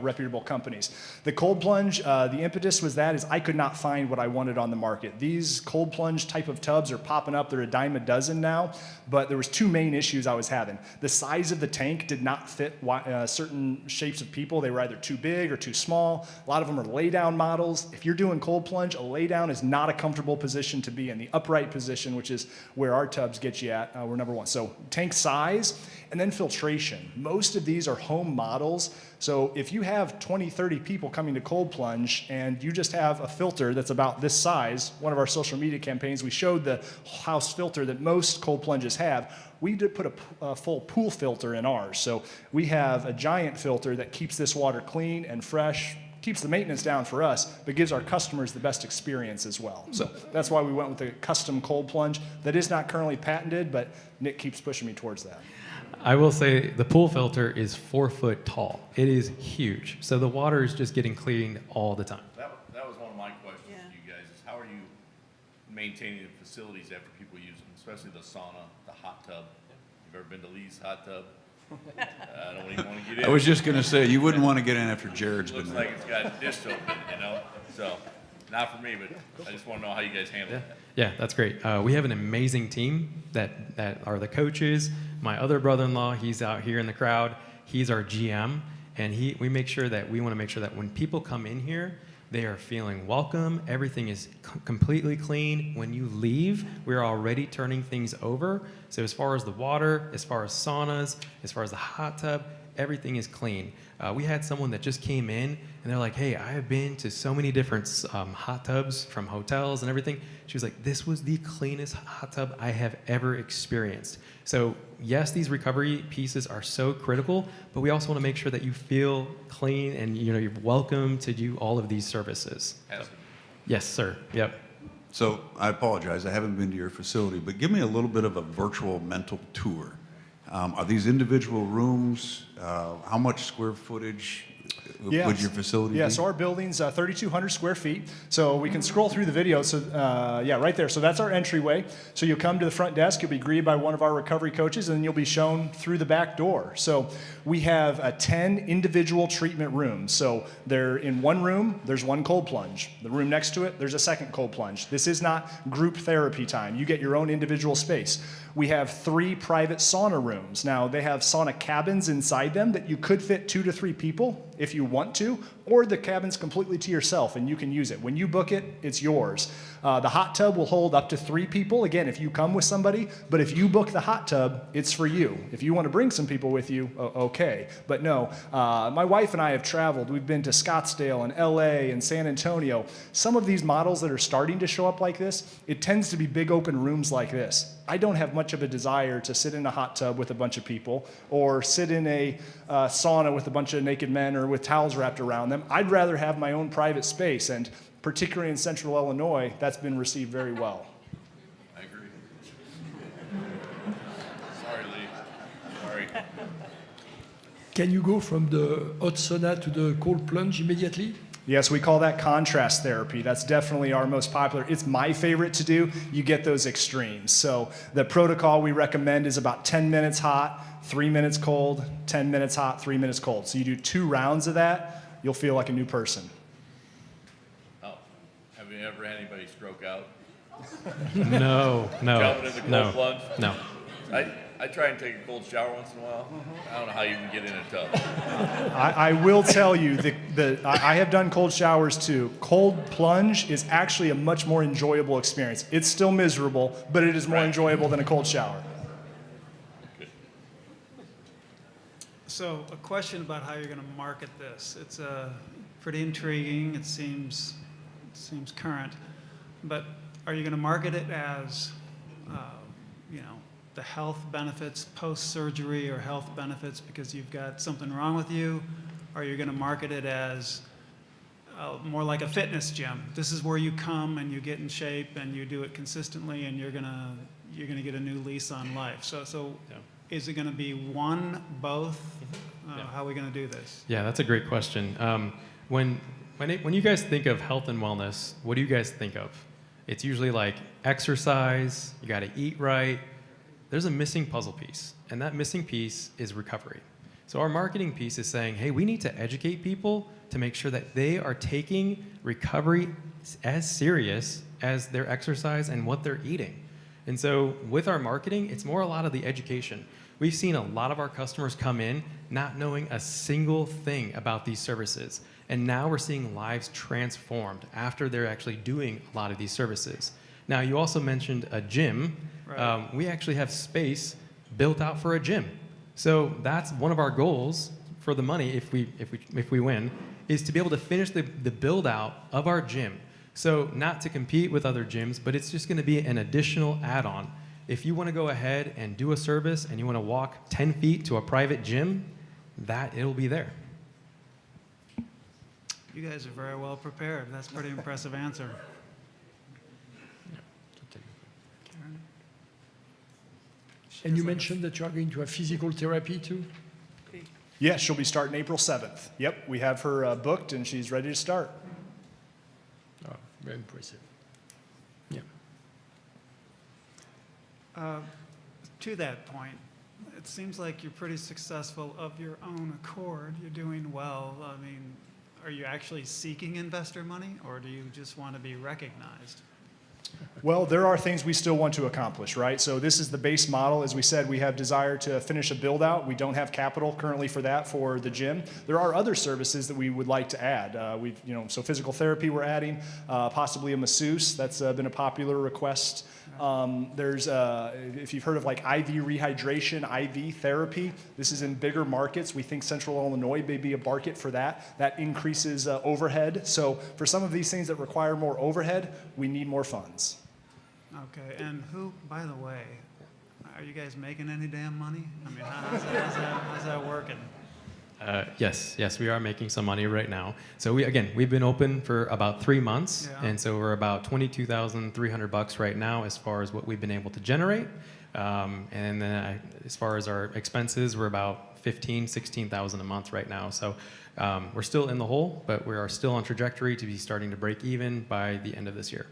reputable companies. The cold plunge, the impetus was that is I could not find what I wanted on the market. These cold plunge type of tubs are popping up. They're a dime a dozen now, but there was two main issues I was having. The size of the tank did not fit certain shapes of people. They were either too big or too small. A lot of them are lay down models. If you're doing cold plunge, a lay down is not a comfortable position to be in. The upright position, which is where our tubs get you at, we're number one. So tank size and then filtration. Most of these are home models. So if you have 20, 30 people coming to cold plunge and you just have a filter that's about this size, one of our social media campaigns, we showed the house filter that most cold plunges have. We did put a full pool filter in ours. So we have a giant filter that keeps this water clean and fresh, keeps the maintenance down for us, but gives our customers the best experience as well. So that's why we went with the custom cold plunge that is not currently patented, but Nick keeps pushing me towards that. I will say the pool filter is 4 foot tall. It is huge. So the water is just getting cleaned all the time. That was one of my questions to you guys, is how are you maintaining the facilities after people use them, especially the sauna, the hot tub? You've ever been to Lee's hot tub? I don't even want to get in. I was just going to say, you wouldn't want to get in after Jared's It looks been like there. it's got dish open, So, not for me, but I just want to know how you guys handle it. Yeah, that's great. We have an amazing team that are the coaches. My other brother-in-law, he's out here in the crowd. He's our GM, and we want to make sure that when people come in here, they are feeling welcome. Everything is completely clean. When you leave, we're already turning things over. So as far as the water, as far as saunas, as far as the hot tub, everything is clean. We had someone that just came in, and they're like, hey, I have been to so many different hot tubs from hotels and everything. She was like, this was the cleanest hot tub I have ever experienced. So yes, these recovery pieces are so critical, but we also want to make sure that you feel clean and you're welcome to do all of these services. Yes, sir. Yep. So I apologize, I haven't been to your facility, but give me a little bit of a virtual mental tour. Are these individual rooms? How much square footage would your facility be? So our building's 3,200 square feet. So we can scroll through the video. So right there. So that's our entryway. So you'll come to the front desk. You'll be greeted by one of our recovery coaches, and then you'll be shown through the back door. So we have 10 individual treatment rooms. So they're in one room. There's one cold plunge. The room next to it, there's a second cold plunge. This is not group therapy time. You get your own individual space. We have 3 private sauna rooms. Now, they have sauna cabins inside them that you could fit 2 to 3 people if you want to, or the cabin's completely to yourself and you can use it. When you book it, it's yours. The hot tub will hold up to 3 people, again, if you come with somebody, but if you book the hot tub, it's for you. If you want to bring some people with you, okay. But no, my wife and I have traveled. We've been to Scottsdale and LA and San Antonio. Some of these models that are starting to show up like this, it tends to be big open rooms like this. I don't have much of a desire to sit in a hot tub with a bunch of people or sit in a sauna with a bunch of naked men or with towels wrapped around them. I'd rather have my own private space, and particularly in central Illinois, that's been received very well. I agree. Sorry, Lee. Sorry. Can you go from the hot sauna to the cold plunge immediately? Yes, we call that contrast therapy. That's definitely our most popular. It's my favorite to do. You get those extremes. So the protocol we recommend is about 10 minutes hot, 3 minutes cold, 10 minutes hot, 3 minutes cold. So you do 2 rounds of that, you'll feel like a new person. Oh, have you ever had anybody stroke out? No. Jumping in the cold plunge? No. I try and take a cold shower once in a while. I don't know how you can get in a tub. I will tell you that I have done cold showers too. Cold plunge is actually a much more enjoyable experience. It's still miserable, but it is more enjoyable than a cold shower. So a question about how you're going to market this. It's pretty intriguing. It seems seems current. But are you going to market it as, the health benefits post-surgery or health benefits because you've got something wrong with you, or you're going to market it as more like a fitness gym. This is where you come and you get in shape and you do it consistently, and you're gonna get a new lease on life. So is it going to be one, both? How are we going to do this? Yeah, that's a great question. When you guys think of health and wellness, what do you guys think of? It's usually like exercise, you got to eat right. There's a missing puzzle piece, and that missing piece is recovery. So our marketing piece is saying, hey, we need to educate people to make sure that they are taking recovery as serious as their exercise and what they're eating. And so with our marketing, it's more a lot of the education. We've seen a lot of our customers come in not knowing a single thing about these services. And now we're seeing lives transformed after they're actually doing a lot of these services. Now, you also mentioned a gym. Right. We actually have space built out for a gym. So that's one of our goals for the money, if we win, is to be able to finish the build out of our gym. So not to compete with other gyms, but it's just going to be an additional add-on. If you want to go ahead and do a service and you want to walk 10 feet to a private gym, it'll be there. You guys are very well prepared. That's a pretty impressive answer. And you mentioned that you are going to have physical therapy too? Yes, she'll be starting April 7th. Yep, we have her booked and she's ready to start. Oh, very impressive. To that point, it seems like you're pretty successful of your own accord. You're doing well. I mean, are you actually seeking investor money, or do you just want to be recognized? Well, there are things we still want to accomplish, right? So this is the base model. As we said, we have desire to finish a build out. We don't have capital currently for that for the gym. There are other services that we would like to add. So physical therapy we're adding, possibly a masseuse. That's been a popular request. There's, if you've heard of like IV rehydration, IV therapy, this is in bigger markets. We think Central Illinois may be a market for that. That increases overhead. So for some of these things that require more overhead, we need more funds. Okay, and by the way, are you guys making any damn money? I mean, how's that working? Yes, we are making some money right now. So we've been open for about 3 months, and so we're about $22,300 right now as far as what we've been able to generate. And then as far as our expenses, we're about $16,000 a month right now. So we're still in the hole, but we are still on trajectory to be starting to break even by the end of this year.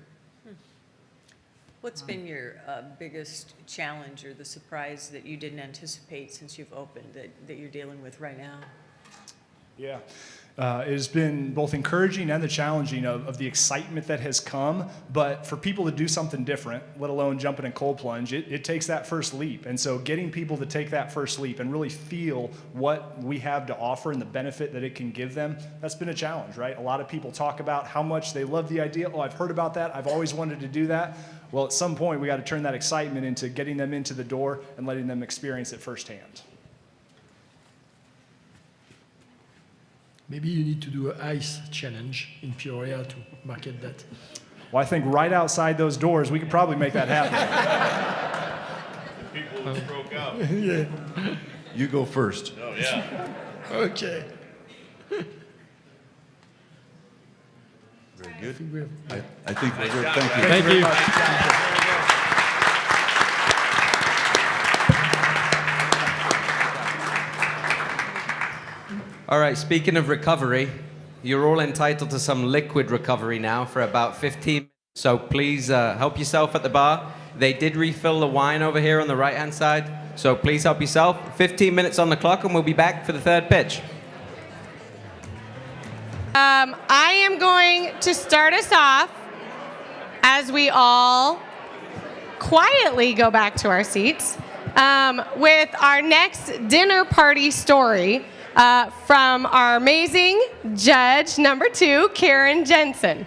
What's been your biggest challenge or the surprise that you didn't anticipate since you've opened that you're dealing with right now? Yeah. It has been both encouraging and the challenging of the excitement that has come. But for people to do something different, let alone jump in a cold plunge, it takes that first leap. And so getting people to take that first leap and really feel what we have to offer and the benefit that it can give them, that's been a challenge, right? A lot of people talk about how much they love the idea. Oh, I've heard about that. I've always wanted to do that. Well, at some point, we got to turn that excitement into getting them into the door and letting them experience it firsthand. Maybe you need to do an ice challenge in Peoria to market that. Well, I think right outside those doors, we could probably make that happen. People just broke out. Yeah. You go first. Oh, yeah. Okay. Very good. We have- I think we're Nice good. job, Thank you. guys. Thank you. All right, speaking of recovery, you're all entitled to some liquid recovery now for about 15 minutes. So please help yourself at the bar. They did refill the wine over here on the right-hand side. So please help yourself. 15 minutes on the clock and we'll be back for the third pitch. I am going to start us off as we all quietly go back to our seats with our next dinner party story from our amazing judge number 2, Karen Jensen.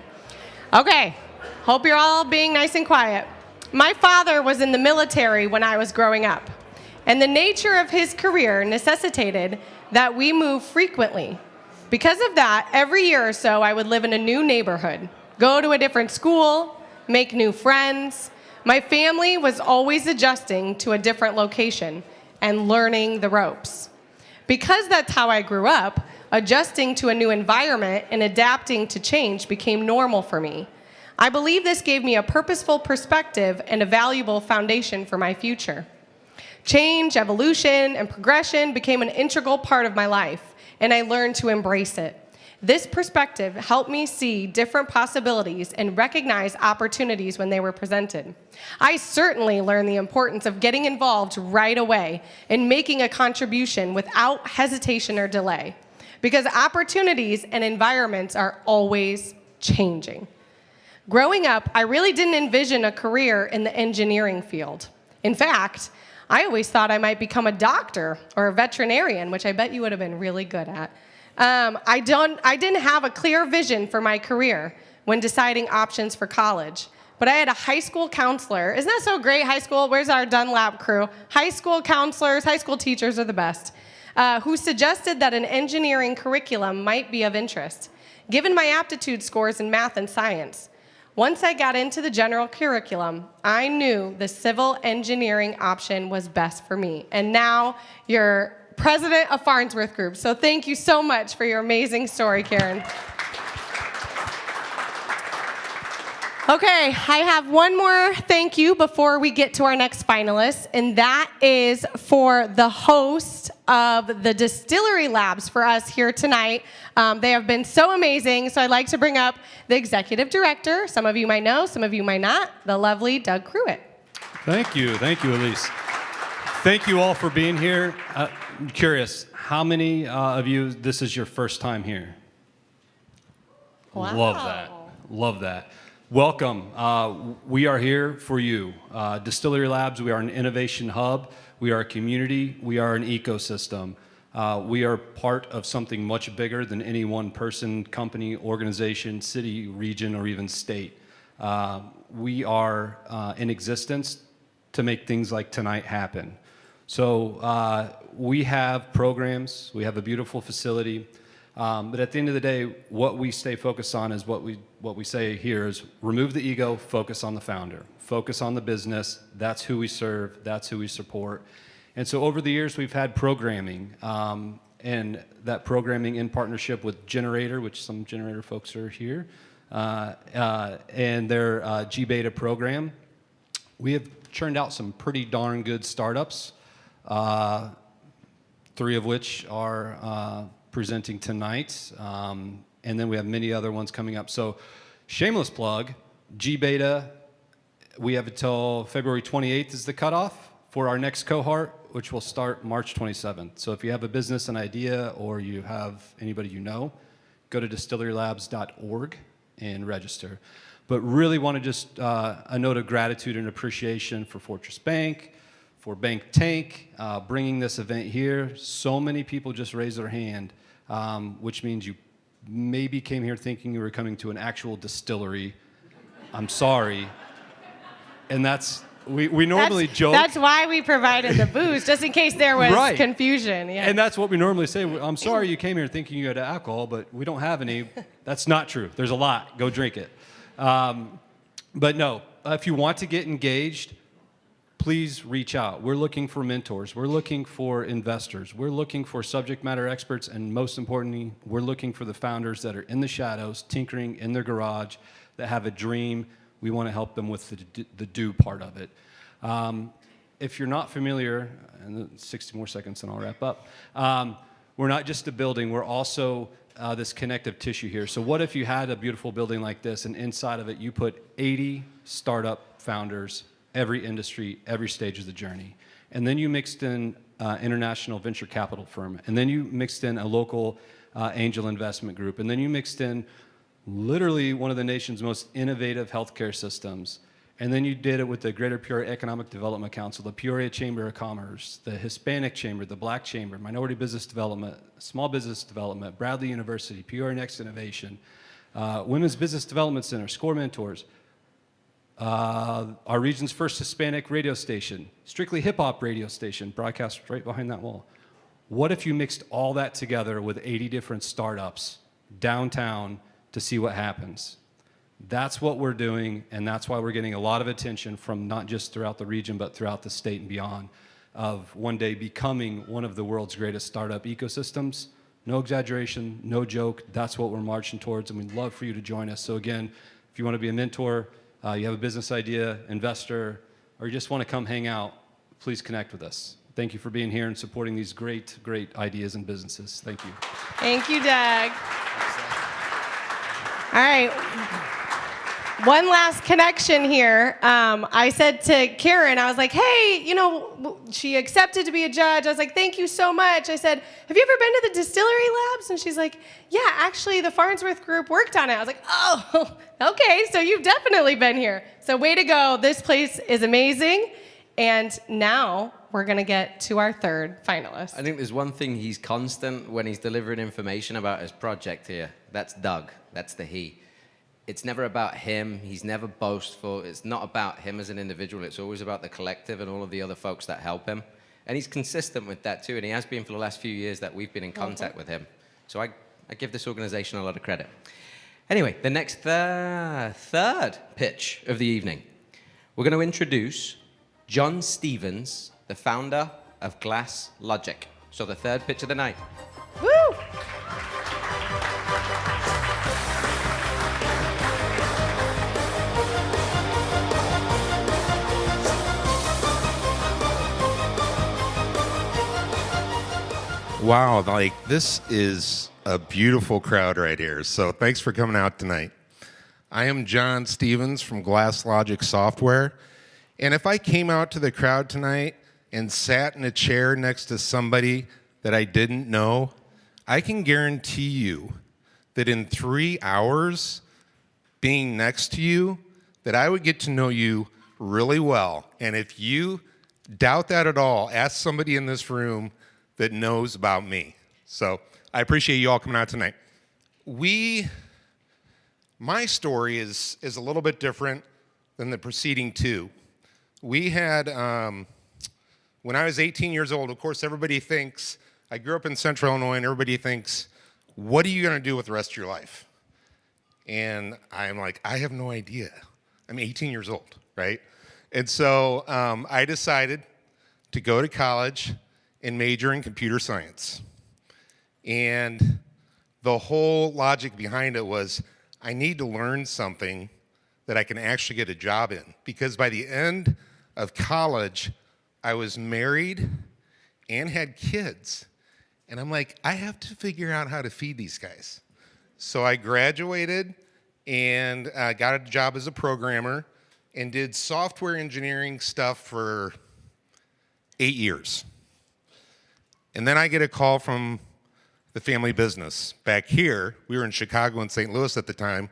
Okay, hope you're all being nice and quiet. My father was in the military when I was growing up, and the nature of his career necessitated that we move frequently. Because of that, every year or so, I would live in a new neighborhood, go to a different school, make new friends, My family was always adjusting to a different location and learning the ropes. Because that's how I grew up, adjusting to a new environment and adapting to change became normal for me. I believe this gave me a purposeful perspective and a valuable foundation for my future. Change, evolution, and progression became an integral part of my life, and I learned to embrace it. This perspective helped me see different possibilities and recognize opportunities when they were presented. I certainly learned the importance of getting involved right away and making a contribution without hesitation or delay, because opportunities and environments are always changing. Growing up, I really didn't envision a career in the engineering field. In fact, I always thought I might become a doctor or a veterinarian, which I bet you would have been really good at. I didn't have a clear vision for my career when deciding options for college, but I had a high school counselor. Isn't that so great, high school? Where's our Dunlap crew? High school counselors, high school teachers are the best, who suggested that an engineering curriculum might be of interest, given my aptitude scores in math and science. Once I got into the general curriculum, I knew the civil engineering option was best for me. And now you're president of Farnsworth Group. So thank you so much for your amazing story, Karen. Okay, I have one more thank you before we get to our next finalist, and that is for the host of the Distillery Labs for us here tonight. They have been so amazing, so I'd like to bring up the executive director. Some of you might know, some of you might not, the lovely Doug Cruitt. Thank you, Elyce. Thank you all for being here. I'm curious, how many of you, this is your first time here? Wow. Love that. Welcome. We are here for you. Distillery Labs, we are an innovation hub. We are a community. We are an ecosystem. We are part of something much bigger than any one person, company, organization, city, region, or even state. We are in existence to make things like tonight happen. So we have programs. We have a beautiful facility. But at the end of the day, what we stay focused on is what we say here is remove the ego, focus on the founder, focus on the business. That's who we serve. That's who we support. And so over the years, we've had programming, and that programming in partnership with Generator, which some Generator folks are here, and their G-Beta program. We have churned out some pretty darn good startups, 3 of which are presenting tonight, and then we have many other ones coming up. So shameless plug, G-Beta, we have until February 28th is the cutoff for our next cohort, which will start March 27th. So if you have a business, an idea, or you have anybody you know, go to distillerylabs.org and register. But really want to just a note of gratitude and appreciation for Fortress Bank, for Bank Tank, bringing this event here. So many people just raised their hand, which means you maybe came here thinking you were coming to an actual distillery. I'm sorry. And we normally joke. That's why we provided the booze, just in case there was Right. confusion. Yeah. And that's what we normally say. I'm sorry you came here thinking you had alcohol, but we don't have any. That's not true. There's a lot. Go drink it. But no, if you want to get engaged, please reach out. We're looking for mentors. We're looking for investors. We're looking for subject matter experts. And most importantly, we're looking for the founders that are in the shadows, tinkering in their garage, that have a dream. We want to help them with the do part of it. If you're not familiar, and 60 more seconds and I'll wrap up, we're not just a building, we're also this connective tissue here. So what if you had a beautiful building like this and inside of it you put 80 startup founders, every industry, every stage of the journey, and then you mixed in international venture capital firm, and then you mixed in a local angel investment group, and then you mixed in literally one of the nation's most innovative healthcare systems. And then you did it with the Greater Peoria Economic Development Council, the Peoria Chamber of Commerce, the Hispanic Chamber, the Black Chamber, Minority Business Development, Small Business Development, Bradley University, Peoria Next Innovation, Women's Business Development Center, SCORE Mentors, our region's first Hispanic radio station, strictly hip-hop radio station, broadcast right behind that wall. What if you mixed all that together with 80 different startups downtown to see what happens? That's what we're doing, and that's why we're getting a lot of attention from not just throughout the region, but throughout the state and beyond, of one day becoming one of the world's greatest startup ecosystems. No exaggeration, no joke. That's what we're marching towards, and we'd love for you to join us. So again, if you want to be a mentor, you have a business idea, investor, or you just want to come hang out, please connect with us. Thank you for being here and supporting these great, great ideas and businesses. Thank you. Thank you, Doug. All right. One last connection here. I said to Karen, I was like, hey, you know, she accepted to be a judge. I was like, thank you so much. I said, have you ever been to the distillery labs? And she's like, yeah, actually, the Farnsworth group worked on it. I was like, oh, okay, so you've definitely been here. So way to go. This place is amazing. And now we're going to get to our third finalist. I think there's one thing he's constant when he's delivering information about his project here. That's Doug. That's the he. It's never about him. He's never boastful. It's not about him as an individual. It's always about the collective and all of the other folks that help him. And he's consistent with that too, and he has been for the last few years that we've been in contact with him. So I give this organization a lot of credit. Anyway, the next third pitch of the evening. We're going to introduce John Stevens, the founder of Glass Logic. So the third pitch of the night. Woo! Wow, like this is a beautiful crowd right here. So thanks for coming out tonight. I am John Stevens from Glass Logic Software. And if I came out to the crowd tonight and sat in a chair next to somebody that I didn't know, I can guarantee you that in 3 hours being next to you, that I would get to know you really well. And if you doubt that at all, ask somebody in this room that knows about me. So I appreciate you all coming out tonight. My story is a little bit different than the preceding two. We had, when I was 18 years old, of course, everybody thinks, I grew up in Central Illinois, and everybody thinks, what are you going to do with the rest of your life? And I'm like, I have no idea. I'm 18 years old, right? And so I decided to go to college and major in computer science. And the whole logic behind it was, I need to learn something that I can actually get a job in. Because by the end of college, I was married and had kids. And I'm like, I have to figure out how to feed these guys. So I graduated and got a job as a programmer and did software engineering stuff for 8 years. And then I get a call from the family business. Back here, we were in Chicago and St. Louis at the time,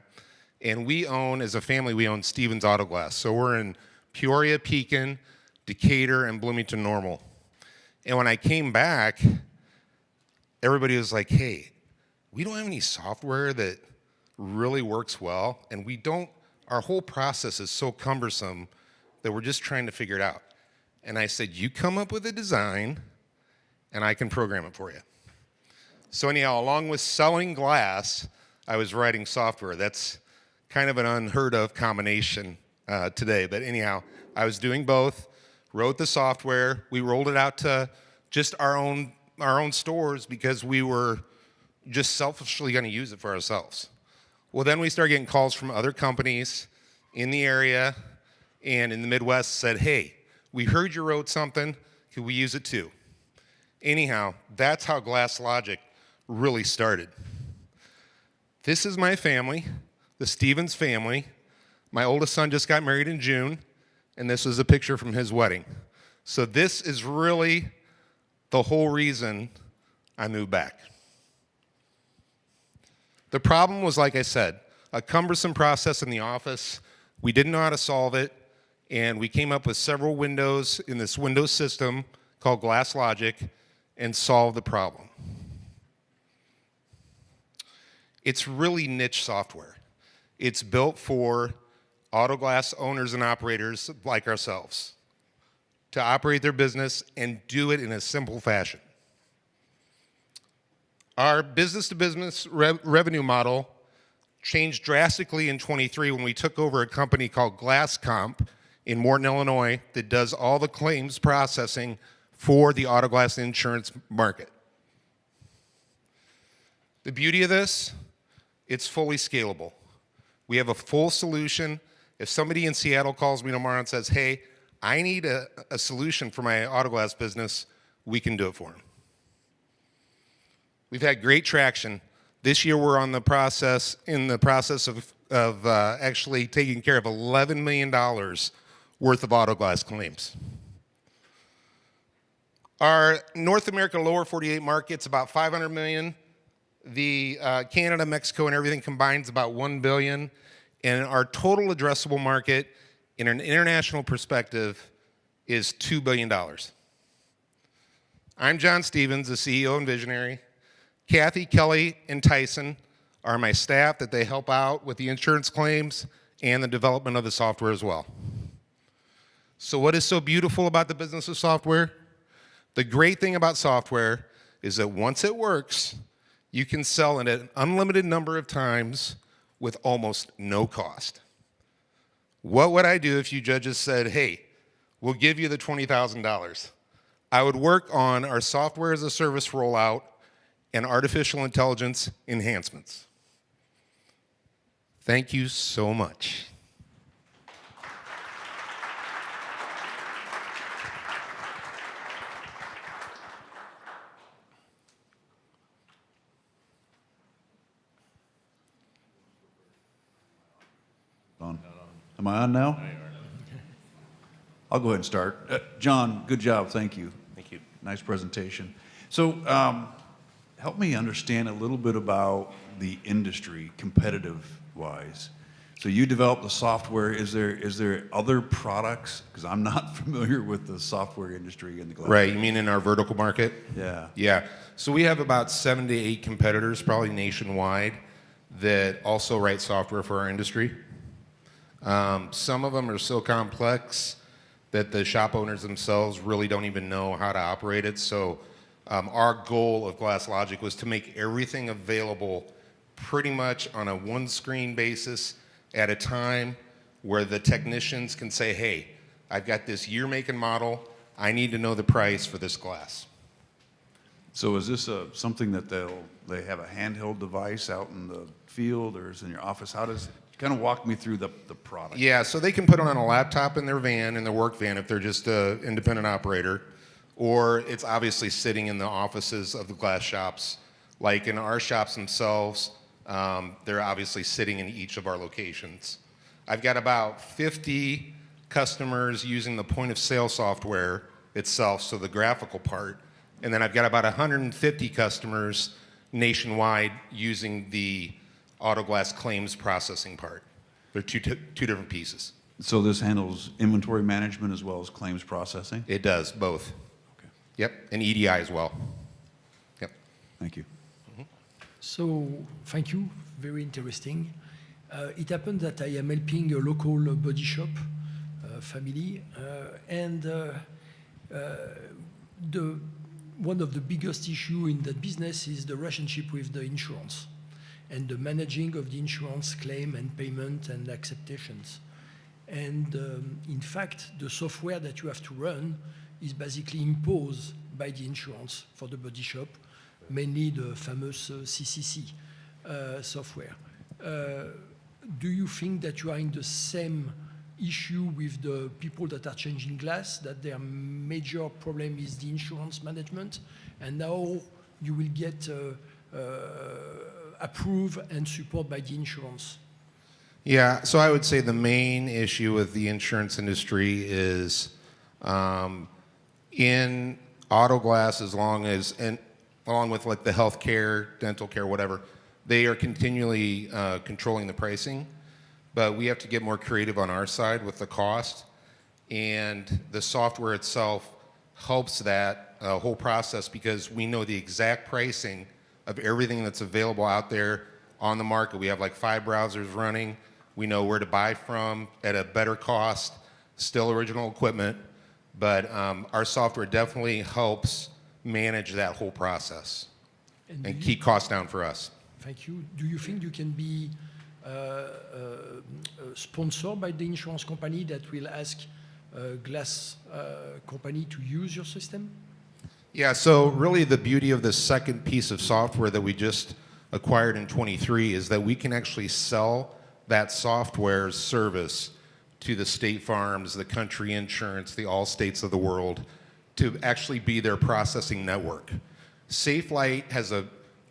and we own, as a family, we own Stevens Auto Glass. So we're in Peoria, Pekin, Decatur, and Bloomington Normal. And when I came back, everybody was like, hey, we don't have any software that really works well, and our whole process is so cumbersome that we're just trying to figure it out. And I said, you come up with a design, and I can program it for you. So anyhow, along with selling glass, I was writing software. That's kind of an unheard of combination today. But anyhow, I was doing both, wrote the software. We rolled it out to just our own stores because we were just selfishly going to use it for ourselves. Well, then we started getting calls from other companies in the area and in the Midwest said, hey, we heard you wrote something. Could we use it too? Anyhow, that's how Glass Logic really started. This is my family, the Stevens family. My oldest son just got married in June, and this is a picture from his wedding. So this is really the whole reason I moved back. The problem was, like I said, a cumbersome process in the office. We didn't know how to solve it, and we came up with several windows in this Windows system called Glass Logic and solved the problem. It's really niche software. It's built for auto glass owners and operators like ourselves to operate their business and do it in a simple fashion. Our business-to-business revenue model Changed drastically in 23 when we took over a company called GlassComp in Morton, Illinois, that does all the claims processing for the auto glass insurance market. The beauty of this, it's fully scalable. We have a full solution. If somebody in Seattle calls me tomorrow and says, hey, I need a solution for my auto glass business, we can do it for them. We've had great traction. This year we're in the process of actually taking care of $11 million worth of auto glass claims. Our North America lower 48 market's about 500 million. The Canada, Mexico, and everything combined is about 1 billion. And our total addressable market in an international perspective is $2 billion. I'm John Stevens, the CEO and visionary. Kathy, Kelly, and Tyson are my staff that they help out with the insurance claims and the development of the software as well. So what is so beautiful about the business of software? The great thing about software is that once it works, you can sell it an unlimited number of times with almost no cost. What would I do if you judges said, hey, we'll give you the $20,000? I would work on our software as a service rollout and artificial intelligence enhancements. Thank you so much. Am I on now? I'll go ahead and start. John, good job. Thank you. Thank you. Nice presentation. So help me understand a little bit about the industry, competitive-wise. So you developed the software. Is there other products? Because I'm not familiar with the software industry in the glass. Right, you mean in our vertical market? Yeah. Yeah, so we have about 7 to 8 competitors, probably nationwide, that also write software for our industry. Some of them are so complex that the shop owners themselves really don't even know how to operate it. So our goal of GlassLogic was to make everything available pretty much on a one-screen basis at a time where the technicians can say, hey, I've got this year, make, and model. I need to know the price for this glass. So is this something that they have a handheld device out in the field or is in your office? How does kind of walk me through the product? Yeah, so they can put it on a laptop in their van, in their work van, if they're just an independent operator, or it's obviously sitting in the offices of the glass shops. Like in our shops themselves, they're obviously sitting in each of our locations. I've got about 50 customers using the point of sale software itself, so the graphical part, and then I've got about 150 customers nationwide using the auto glass claims processing part. They're two different pieces. So this handles inventory management as well as claims processing? It does, both. Okay. Yep, and EDI as well. Yep. Thank you. So, thank you, very interesting. It happened that I am helping a local body shop family, and one of the biggest issue in that business is the relationship with the insurance and the managing of the insurance claim and payment and acceptations. And in fact, the software that you have to run is basically imposed by the insurance for the body shop, mainly the famous CCC software. Do you think that you are in the same issue with the people that are changing glass, that their major problem is the insurance management, and now you will get approved and support by the insurance? Yeah, so I would say the main issue with the insurance industry is in auto glass, along with like the healthcare, dental care, whatever, they are continually controlling the pricing, but we have to get more creative on our side with the cost, and the software itself helps that whole process because we know the exact pricing of everything that's available out there on the market. We have like 5 browsers running. We know where to buy from at a better cost, still original equipment, but our software definitely helps manage that whole process and keep costs down for us. Thank you. Do you think you can be sponsored by the insurance company that will ask glass company to use your system? Yeah, so really the beauty of the second piece of software that we just acquired in 23 is that we can actually sell that software service to the State Farms, the Country Insurance, the Allstates of the world, to actually be their processing network. SafeLight has a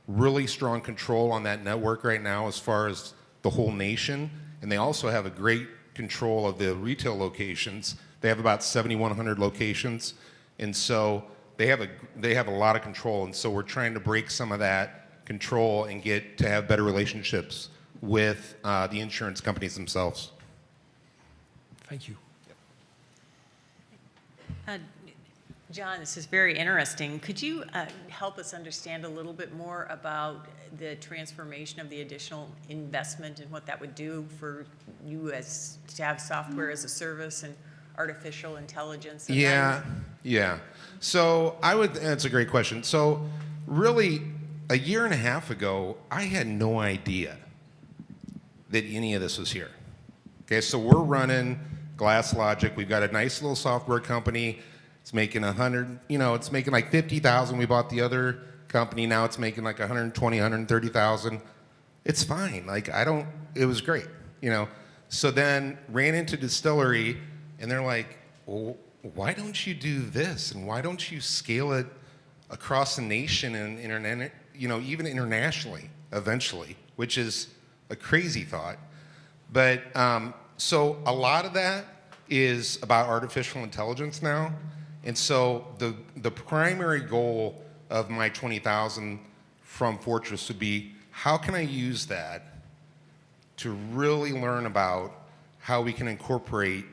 really strong control on that network right now as far as the whole nation, and they also have a great control of the retail locations. They have about 7,100 locations, and so they have a lot of control, and so we're trying to break some of that control and get to have better relationships with the insurance companies themselves. Thank you. John, this is very interesting. Could you help us understand a little bit more about the transformation of the additional investment and what that would do for you as to have software as a service and artificial intelligence? Yeah. So that's a great question. So really, a year and a half ago, I had no idea that any of this was here. Okay, so we're running GlassLogic. We've got a nice little software company. It's making it's making like 50,000. We bought the other company. Now it's making like 120, 130,000. It's fine. It was great, So then ran into Distillery, and they're like, well, why don't you do this? And why don't you scale it across the nation and even internationally eventually, which is a crazy thought. But so a lot of that is about artificial intelligence now. And so the primary goal of my 20,000 from Fortress would be, how can I use that to really learn about how we can incorporate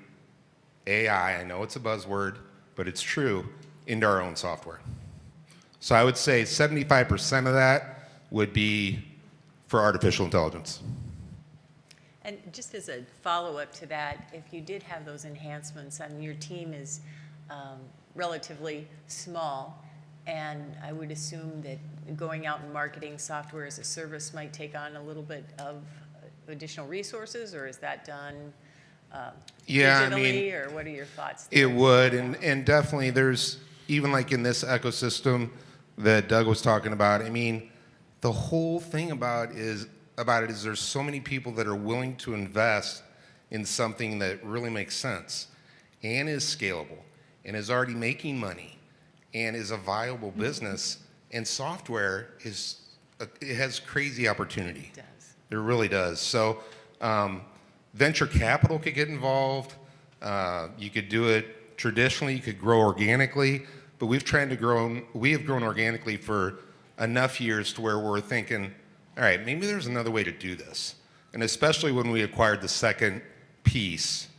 AI, I know it's a buzzword, but it's true, into our own software. So I would say 75% of that would be for artificial intelligence. And just as a follow-up to that, if you did have those enhancements, and your team is relatively small, and I would assume that going out and marketing software as a service might take on a little bit of additional resources, or is that done digitally, or what are your thoughts there? It would, and definitely there's, even like in this ecosystem that Doug was talking about, the whole thing about it is there's so many people that are willing to invest in something that really makes sense and is scalable and is already making money and is a viable business, and software it has crazy opportunity. It does. It really does. So venture capital could get involved. You could do it traditionally. You could grow organically, but we have grown organically for enough years to where we're thinking, all right, maybe there's another way to do this. And especially when we acquired the second piece,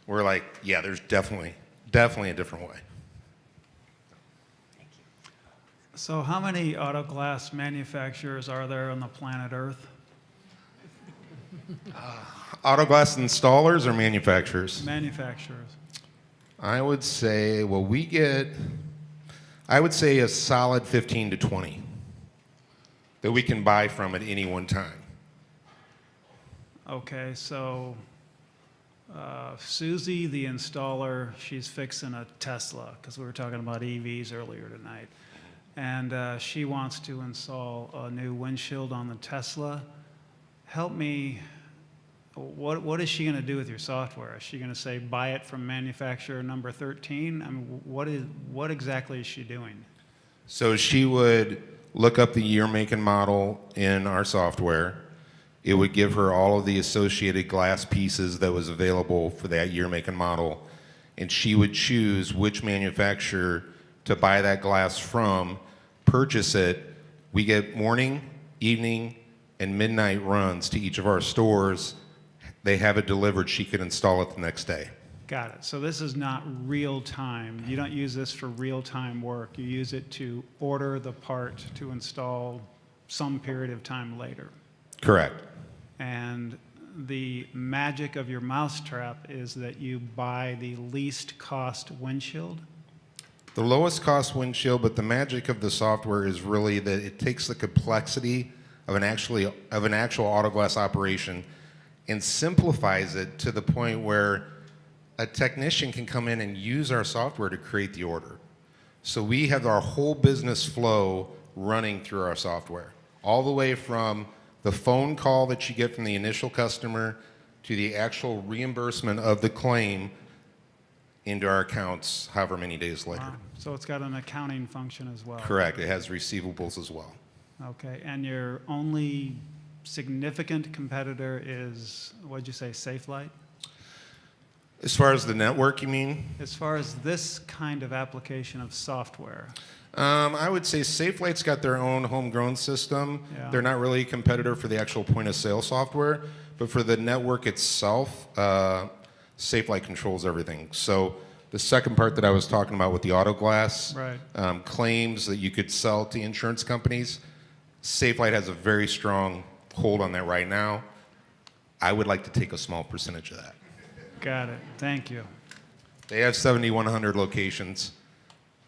we're like, yeah, there's definitely a different way. Thank you. So how many auto glass manufacturers are there on the planet Earth? Auto glass installers or manufacturers? Manufacturers. I would say, I would say a solid 15 to 20 that we can buy from at any one time. Okay, so Susie, the installer, she's fixing a Tesla, because we were talking about EVs earlier tonight. And she wants to install a new windshield on the Tesla. Help me, what is she going to do with your software? Is she going to say, buy it from manufacturer number 13? What exactly is she doing? So she would look up the year, make, and model in our software. It would give her all of the associated glass pieces that was available for that year, make, and model. And she would choose which manufacturer to buy that glass from, purchase it. We get morning, evening, and midnight runs to each of our stores. They have it delivered. She could install it the next day. Got it. So this is not real time. You don't use this for real time work. You use it to order the part to install some period of time later. Correct. And the magic of your mousetrap is that you buy the least cost windshield? The lowest cost windshield, but the magic of the software is really that it takes the complexity of an actual auto glass operation and simplifies it to the point where a technician can come in and use our software to create the order. So we have our whole business flow running through our software, all the way from the phone call that you get from the initial customer to the actual reimbursement of the claim into our accounts however many days later. Wow. So it's got an accounting function as well. Correct. It has receivables as well. Okay, and your only significant competitor is, what'd you say, SafeLight? As far as the network, you mean? As far as this kind of application of software. I would say SafeLight's got their own homegrown system. Yeah. They're not really a competitor for the actual point of sale software, but for the network itself, SafeLight controls everything. So the second part that I was talking about with the auto glass, Right. claims that you could sell to insurance companies, SafeLight has a very strong hold on that right now. I would like to take a small percentage of that. Got it. Thank you. They have 7,100 locations.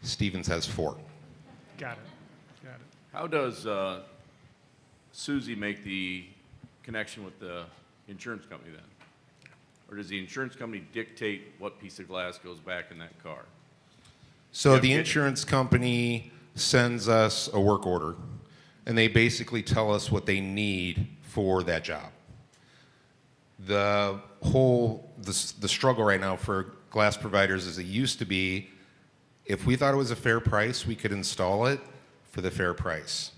Stevens has 4. Got it. Got it. How does Susie make the connection with the insurance company then? Or does the insurance company dictate what piece of glass goes back in that car? So the insurance company sends us a work order, and they basically tell us what they need for that job. The struggle right now for glass providers is it used to be, if we thought it was a fair price, we could install it for the fair price.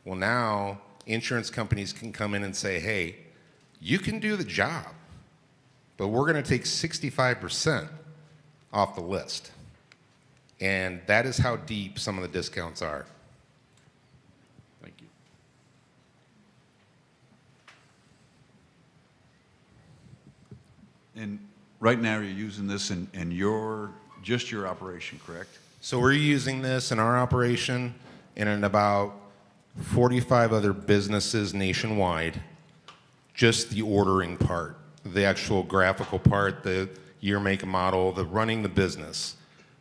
Well, now insurance companies can come in and say, hey, you can do the job, but we're going to take 65% off the list. And that is how deep some of the discounts are. Thank you. And right now, you're using this in just your operation, correct? So we're using this in our operation and in about 45 other businesses nationwide, just the ordering part, the actual graphical part, the year, make, and model, the running the business.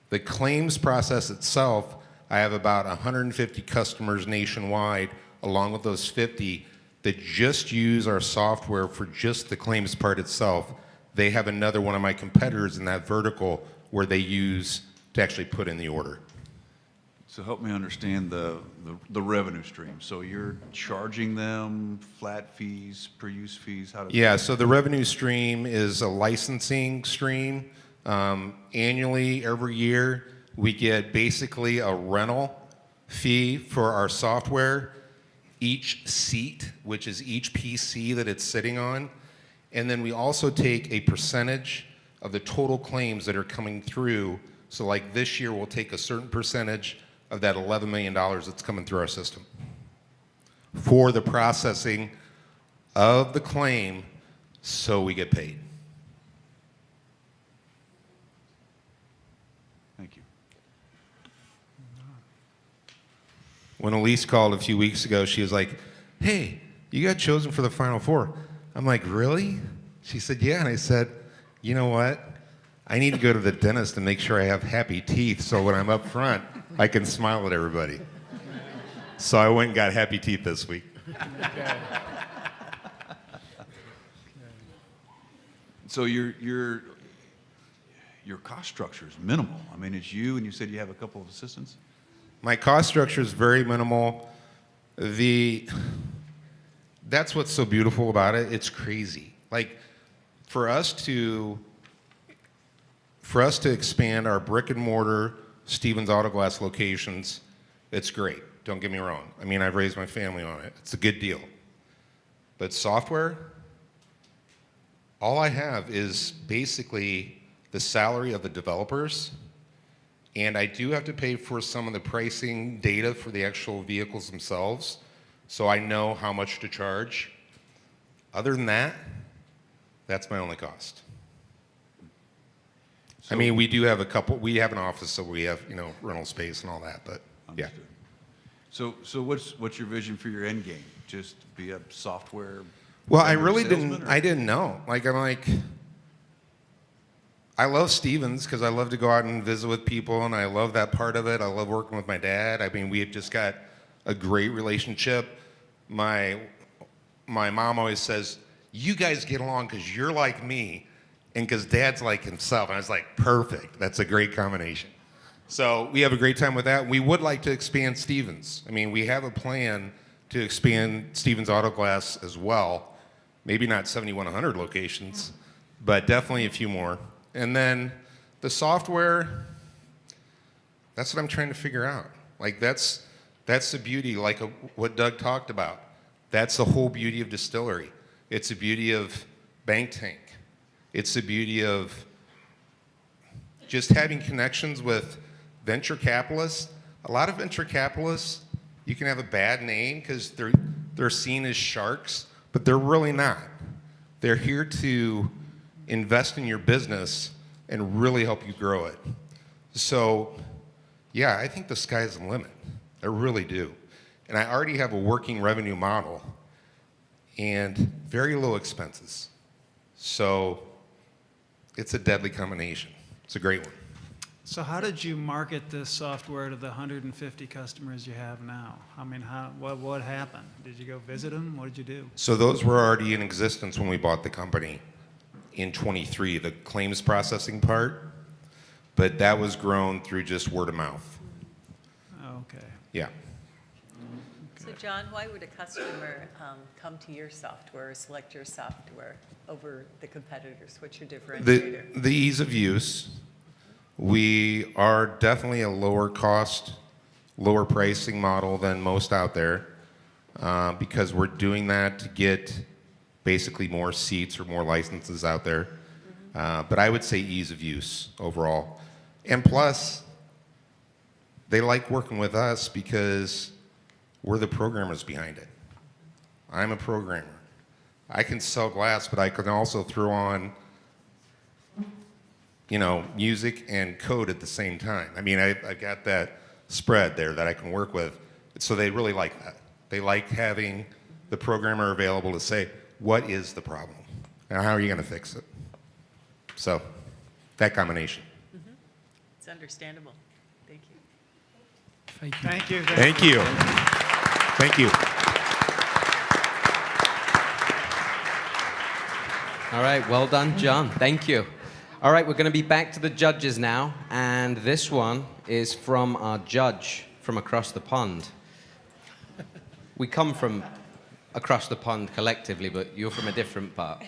The claims process itself, I have about 150 customers nationwide, along with those 50 that just use our software for just the claims part itself. They have another one of my competitors in that vertical where they use to actually put in the order. So help me understand the revenue stream. So you're charging them flat fees, per use fees? How does Yeah, so the revenue stream is a licensing stream. Annually, every year, we get basically a rental fee for our software, each seat, which is each PC that it's sitting on. And then we also take a percentage of the total claims that are coming through. So like this year, we'll take a certain percentage of that $11 million that's coming through our system for the processing of the claim, so we get paid. Thank you. When Elyce called a few weeks ago, she was like, hey, you got chosen for the Final Four. I'm like, really? She said, yeah. And I said, you know what? I need to go to the dentist and make sure I have happy teeth so when I'm up front, I can smile at everybody. So I went and got happy teeth this week. Okay. So your cost structure is minimal. I mean, it's you, and you said you have a couple of assistants? My cost structure is very minimal. That's what's so beautiful about it. It's crazy. Like, for us to expand our brick and mortar Stevens Auto Glass locations, it's great. Don't get me wrong. I mean, I've raised my family on it. It's a good deal. But software, all I have is basically the salary of the developers, and I do have to pay for some of the pricing data for the actual vehicles themselves, so I know how much to charge. Other than that, that's my only cost. I mean, we do have we have an office, so we have, rental space and all that, but yeah. So what's your vision for your end game? Just be a software? Well, I really salesman, I didn't know. I love Stevens because I love to go out and visit with people, and I love that part of it. I love working with my dad. I mean, we have just got a great relationship. my mom always says, you guys get along because you're like me and because Dad's like himself. And I was like, perfect. That's a great combination. So we have a great time with that. We would like to expand Stevens. I mean, we have a plan to expand Stevens Auto Glass as well. Maybe not 7,100 locations, but definitely a few more. And then the software, that's what I'm trying to figure out. Like that's the beauty, like what Doug talked about. That's the whole beauty of distillery. It's the beauty of Bank Tank. It's the beauty of just having connections with venture capitalists. A lot of venture capitalists, you can have a bad name because they're seen as sharks, but they're really not. They're here to invest in your business and really help you grow it. So, yeah, I think the sky's the limit. I really do. And I already have a working revenue model and very low expenses. So it's a deadly combination. It's a great one. So how did you market this software to the 150 customers you have now? I mean, what happened? Did you go visit them? What did you do? So those were already in existence when we bought the company in 23, the claims processing part, but that was grown through just word of mouth. Okay. Yeah. So John, why would a customer come to your software or select your software over the competitors? What's your differentiator? The ease of use. We are definitely a lower cost, lower pricing model than most out there because we're doing that to get basically more seats or more licenses out there. But I would say ease of use overall. And plus, they like working with us because we're the programmers behind it. I'm a programmer. I can sell glass, but I can also throw on, you know, music and code at the same time. I mean, I've got that spread there that I can work with. So they really like that. They like having the programmer available to say, what is the problem? And how are you going to fix it? So that combination. Mm-hmm. It's understandable. Thank you. Thank you. Thank you. Thank you. Thank you. All right, well done, John. Thank you. All right, we're going to be back to the judges now, and this one is from our judge from across the pond. We come from across the pond collectively, but you're from a different part.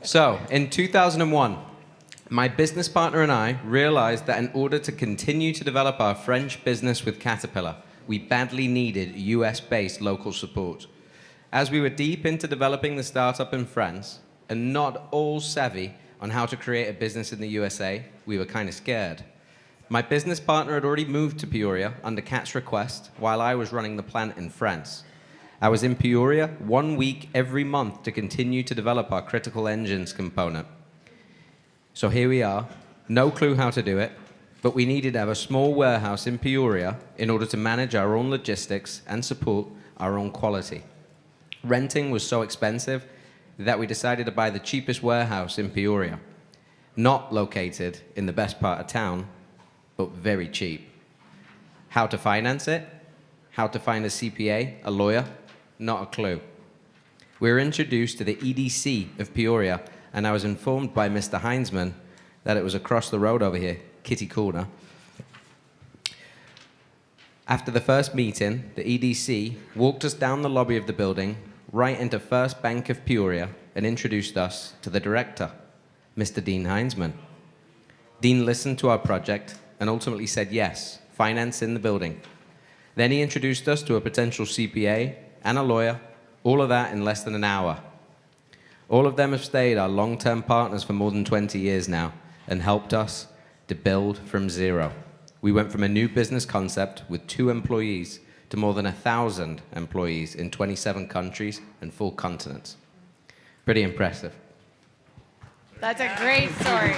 So, in 2001, my business partner and I realized that in order to continue to develop our French business with Caterpillar, we badly needed US-based local support. As we were deep into developing the startup in France and not all savvy on how to create a business in the USA, we were kind of scared. My business partner had already moved to Peoria under Kat's request while I was running the plant in France. I was in Peoria 1 week every month to continue to develop our critical engines component. So here we are, no clue how to do it, but we needed to have a small warehouse in Peoria in order to manage our own logistics and support our own quality. Renting was so expensive that we decided to buy the cheapest warehouse in Peoria, not located in the best part of town, but very cheap. How to finance it? How to find a CPA, a lawyer? Not a clue. We were introduced to the EDC of Peoria, and I was informed by Mr. Heinzman that it was across the road over here, Kitty Corner. After the first meeting, the EDC walked us down the lobby of the building, right into First Bank of Peoria, and introduced us to the director, Mr. Dean Heinzman. Dean listened to our project and ultimately said yes, finance in the building. Then he introduced us to a potential CPA and a lawyer, all of that in less than an hour. All of them have stayed our long-term partners for more than 20 years now and helped us to build from zero. We went from a new business concept with 2 employees to more than 1,000 employees in 27 countries and 4 continents. Pretty impressive. That's a great story.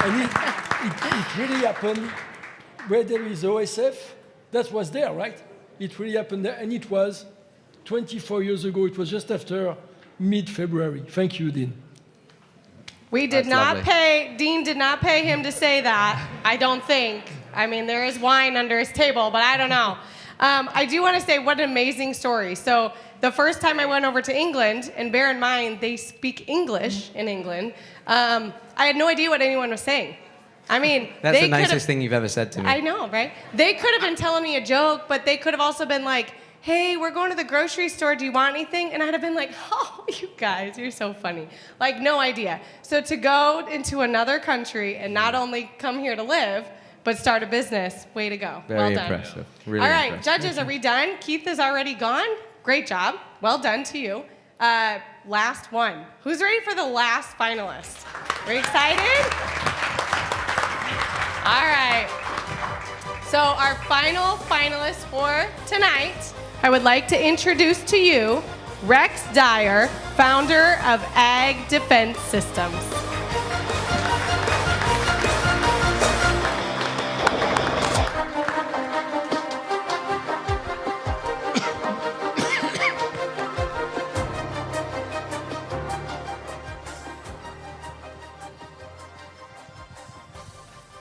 And it really happened where there is OSF. That was there, right? It really happened there, and it was 24 years ago. It was just after mid-February. Thank you, Dean. We did not pay, Dean did not pay him to say that, I don't think. I mean, there is wine under his table, but I don't know. I do want to say what an amazing story. So the first time I went over to England, and bear in mind, they speak English in England, I had no idea what anyone was saying. I mean, That's the nicest thing you've ever said to me. I know, right? They could have been telling me a joke, but they could have also been like, hey, we're going to the grocery store, do you want anything? And I'd have been like, oh, you guys, you're so funny. Like, no idea. So to go into another country and not only come here to live, but start a business, way to go. Very well done. impressive. Really All right, impressive. judges, are we done? Keith is already gone. Great job. Well done to you. Last one. Who's ready for the last finalist? Are you excited? All right. So our final finalist for tonight, I would like to introduce to you Rex Dyer, founder of Ag Defense Systems.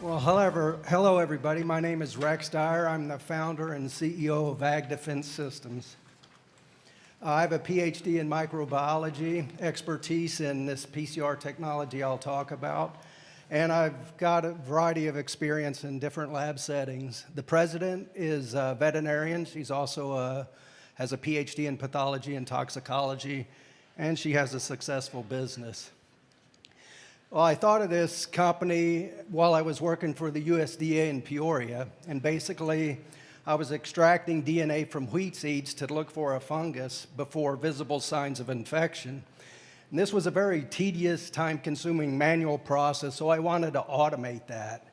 Well, hello everybody. My name is Rex Dyer. I'm the founder and CEO of Ag Defense Systems. I have a PhD in microbiology, expertise in this PCR technology I'll talk about, and I've got a variety of experience in different lab settings. The president is a veterinarian. She's also has a PhD in pathology and toxicology, and she has a successful business. Well, I thought of this company while I was working for the USDA in Peoria, and basically I was extracting DNA from wheat seeds to look for a fungus before visible signs of infection. And this was a very tedious, time-consuming manual process, so I wanted to automate that.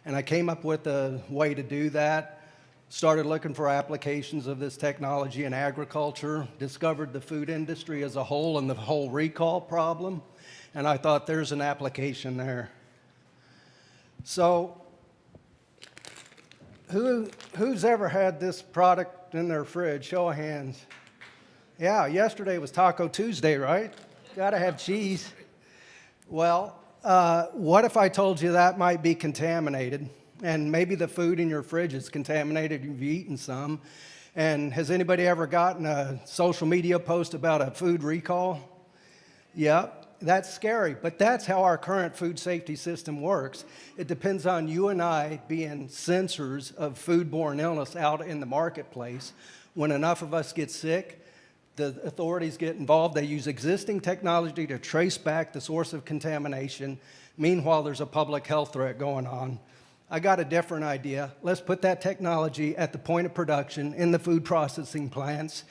And I came up with a way to do that, started looking for applications of this technology in agriculture, discovered the food industry as a whole and the whole recall problem, and I thought there's an application there. So who's ever had this product in their fridge? Show of hands. Yeah, yesterday was Taco Tuesday, right? Gotta have cheese. Well, what if I told you that might be contaminated? And maybe the food in your fridge is contaminated, you've eaten some. And has anybody ever gotten a social media post about a food recall? Yep. That's scary, but that's how our current food safety system works. It depends on you and I being sensors of foodborne illness out in the marketplace. When enough of us get sick, the authorities get involved. They use existing technology to trace back the source of contamination. Meanwhile, there's a public health threat going on. I got a different idea. Let's put that technology at the point of production in the food processing plants,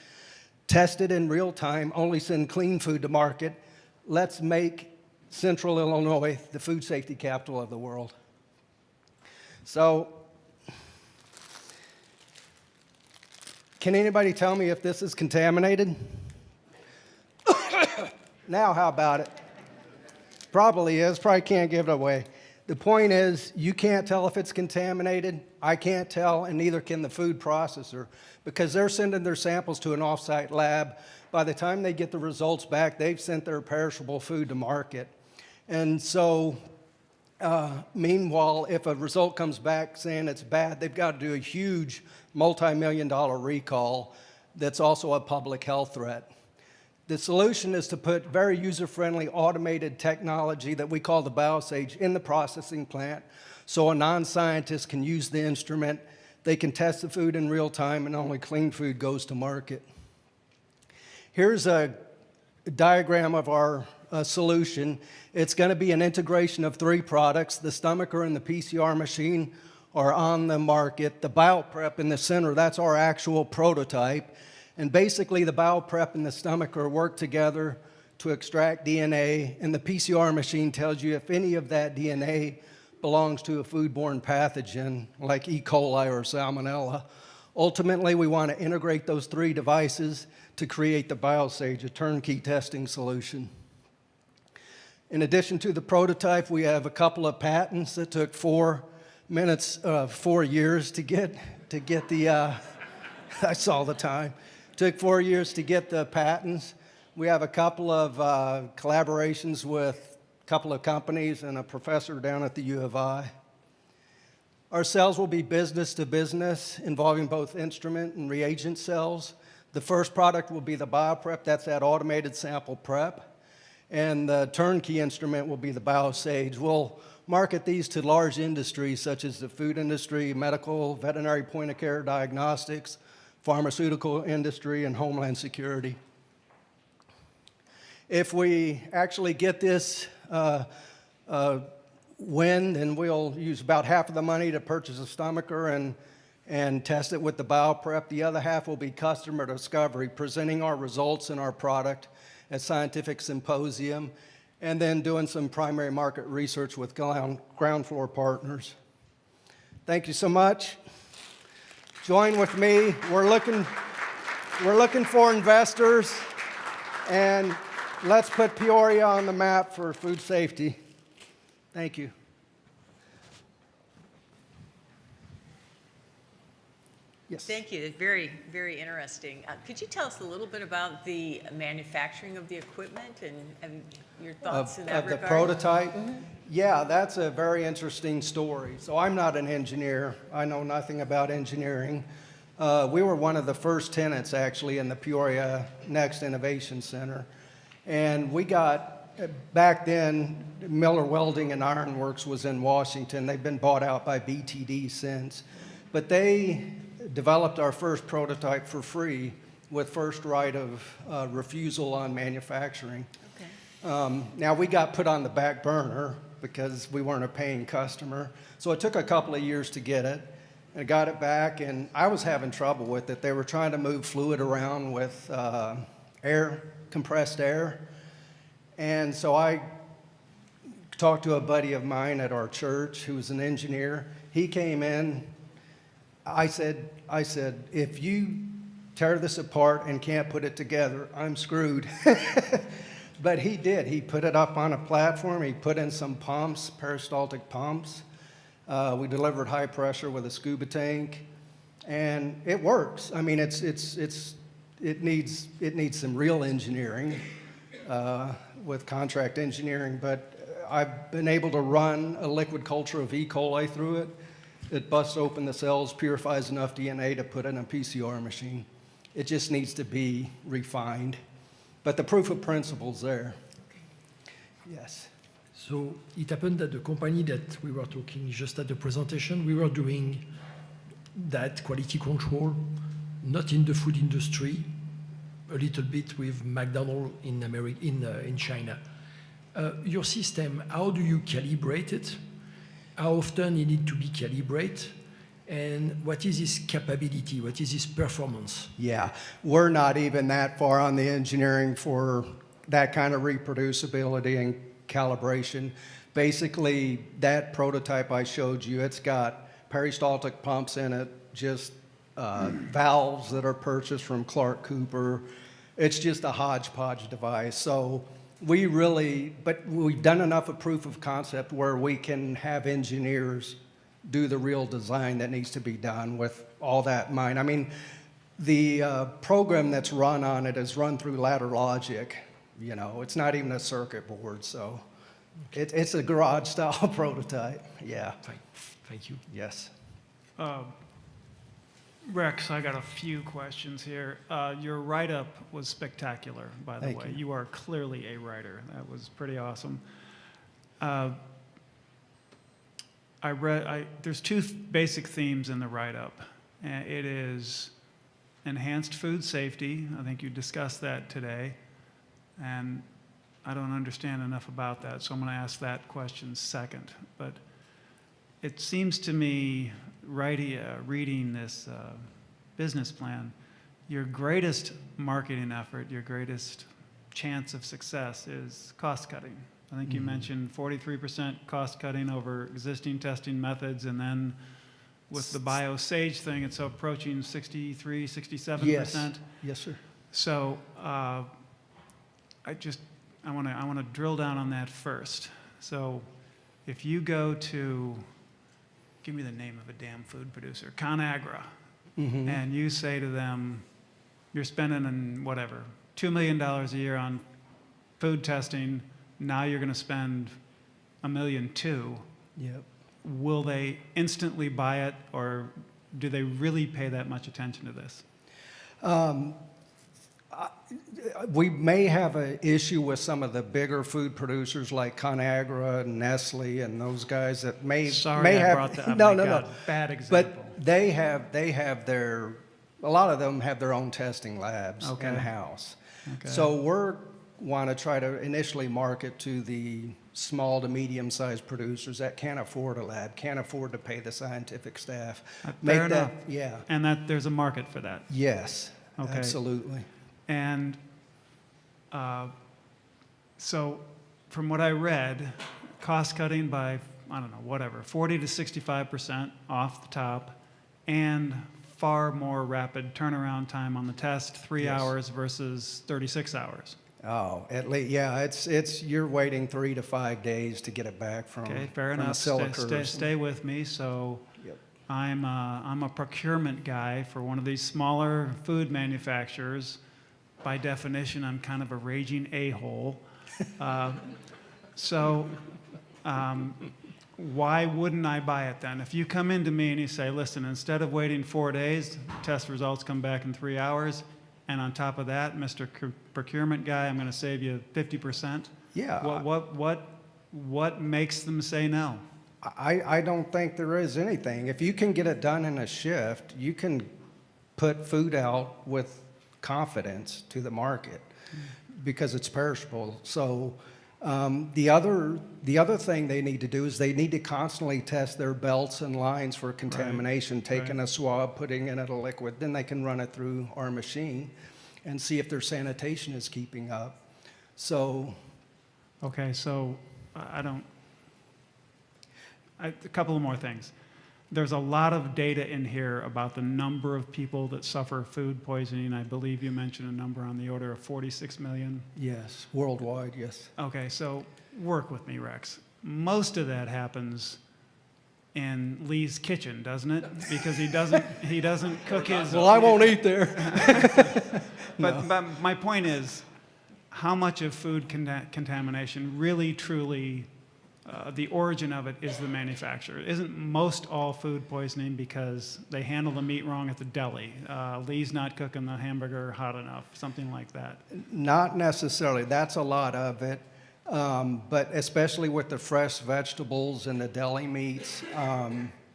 test it in real time, only send clean food to market. Let's make Central Illinois the food safety capital of the world. So, can anybody tell me if this is contaminated? Now, how about it? Probably is, probably can't give it away. The point is, you can't tell if it's contaminated, I can't tell, and neither can the food processor, because they're sending their samples to an off-site lab. By the time they get the results back, they've sent their perishable food to market. And so, meanwhile, if a result comes back saying it's bad, they've got to do a huge multi-million-dollar recall that's also a public health threat. The solution is to put very user-friendly automated technology that we call the biosage in the processing plant, so a non-scientist can use the instrument, they can test the food in real time, and only clean food goes to market. Here's a diagram of our solution. It's going to be an integration of 3 products. The stomacher and the PCR machine are on the market. The bioprep in the center, that's our actual prototype. And basically, the bioprep and the stomacher work together to extract DNA, and the PCR machine tells you if any of that DNA belongs to a foodborne pathogen like E. coli or Salmonella. Ultimately, we want to integrate those 3 devices to create the biosage, a turnkey testing solution. In addition to the prototype, we have a couple of patents that took 4 years to get the, I saw the time. Took 4 years to get the patents. We have a couple of collaborations with a couple of companies and a professor down at the U of I. Our sales will be business to business, involving both instrument and reagent sales. The first product will be the BioPrep, that's that automated sample prep. And the turnkey instrument will be the BioSage. We'll market these to large industries such as the food industry, medical, veterinary point-of-care diagnostics, pharmaceutical industry, and homeland security. If we actually get this win, then we'll use about half of the money to purchase a stomacher and test it with the BioPrep. The other half will be customer discovery, presenting our results and our product at scientific symposium, and then doing some primary market research with ground floor partners. Thank you so much. Join with me. We're looking for investors, and let's put Peoria on the map for food safety. Thank you. Yes. Thank you. It's very, very interesting. Could you tell us a little bit about the manufacturing of the equipment and your thoughts in that regard? Of the prototype? Yeah, that's a very interesting story. So I'm not an engineer. I know nothing about engineering. We were one of the first tenants, actually, in the Peoria Next Innovation Center. And we got, back then, Miller Welding and Iron Works was in Washington. They've been bought out by BTD since. But they developed our first prototype for free with first right of refusal on manufacturing. Okay. Now, we got put on the back burner because we weren't a paying customer. So it took a couple of years to get it. I got it back, and I was having trouble with it. They were trying to move fluid around with compressed air. And so I talked to a buddy of mine at our church who was an engineer. He came in. I said, if you tear this apart and can't put it together, I'm screwed. But he did. He put it up on a platform. He put in some pumps, peristaltic pumps. We delivered high pressure with a scuba tank, and it works. I mean, it needs some real engineering with contract engineering, but I've been able to run a liquid culture of E. coli through it. It busts open the cells, purifies enough DNA to put in a PCR machine. It just needs to be refined. But the proof of principle's there. Yes. So it happened that the company that we were talking just at the presentation, we were doing that quality control, not in the food industry, a little bit with McDonald's in China. Your system, how do you calibrate it? How often you need to be calibrated? And what is its capability? What is its performance? Yeah, we're not even that far on the engineering for that kind of reproducibility and calibration. Basically, that prototype I showed you, it's got peristaltic pumps in it, just valves that are purchased from Clark Cooper. It's just a hodgepodge device. So but we've done enough of proof of concept where we can have engineers do the real design that needs to be done with all that in mind. I mean, the program that's run on it is run through ladder logic. You know, it's not even a circuit board, so it's a garage-style prototype. Yeah. Thank you. Yes. Rex, I got a few questions here. Your write-up was spectacular, by the way. You are clearly a writer. That was pretty awesome. There's two basic themes in the write-up. It is enhanced food safety. I think you discussed that today. And I don't understand enough about that, so I'm going to ask that question second. But it seems to me, reading this business plan, your greatest marketing effort, your greatest chance of success is cost cutting. I think you mentioned 43% cost cutting over existing testing methods, and then with the BioSage thing, it's approaching 63, 67%. Yes, sir. So I want to drill down on that first. So if you go to, give me the name of a damn food producer, ConAgra, and you say to them, you're spending whatever, $2 million a year on food testing, now you're going to spend $1.2 million. Yep. will they instantly buy it, or do they really pay that much attention to this? We may have an issue with some of the bigger food producers like ConAgra and Nestle and those guys that may Sorry, I have brought that up. no, My no, God, no. bad example. But they have their, a lot of them have their own testing labs Okay. in-house. Okay. So we're want to try to initially market to the small to medium-sized producers that can't afford a lab, can't afford to pay the scientific staff. Fair enough. Yeah. And that there's a market for that. Yes. Okay. Absolutely. And so from what I read, cost cutting by, I don't know, whatever, 40 to 65% off the top, and far more rapid turnaround time on the test, 3 Yes. hours versus 36 hours. Oh, at least, yeah, it's you're waiting 3 to 5 days to get it back from, Okay, fair from enough. a silicon. Stay with me. So Yep. I'm a procurement guy for one of these smaller food manufacturers. By definition, I'm kind of a raging a-hole. So why wouldn't I buy it then? If you come into me and you say, listen, instead of waiting 4 days, test results come back in 3 hours, and on top of that, Mr. Procurement guy, I'm going to save you 50%. Yeah. What makes them say no? I don't think there is anything. If you can get it done in a shift, you can put food out with confidence to the market because it's perishable. So the other thing they need to do is they need to constantly test their belts and lines for contamination, taking a swab, putting it in a liquid, then they can run it through our machine and see if their sanitation is keeping up. So, okay, so a couple of more things. There's a lot of data in here about the number of people that suffer food poisoning. I believe you mentioned a number on the order of 46 million. yes, worldwide, yes. Okay, so work with me, Rex. Most of that happens in Lee's kitchen, doesn't it? Because he doesn't cook his. Well, I won't eat there. But my point is, how much of food contamination really, truly, the origin of it is the manufacturer? Isn't most all food poisoning because they handle the meat wrong at the deli? Lee's not cooking the hamburger hot enough, something like that. Not necessarily. That's a lot of it. But especially with the fresh vegetables and the deli meats,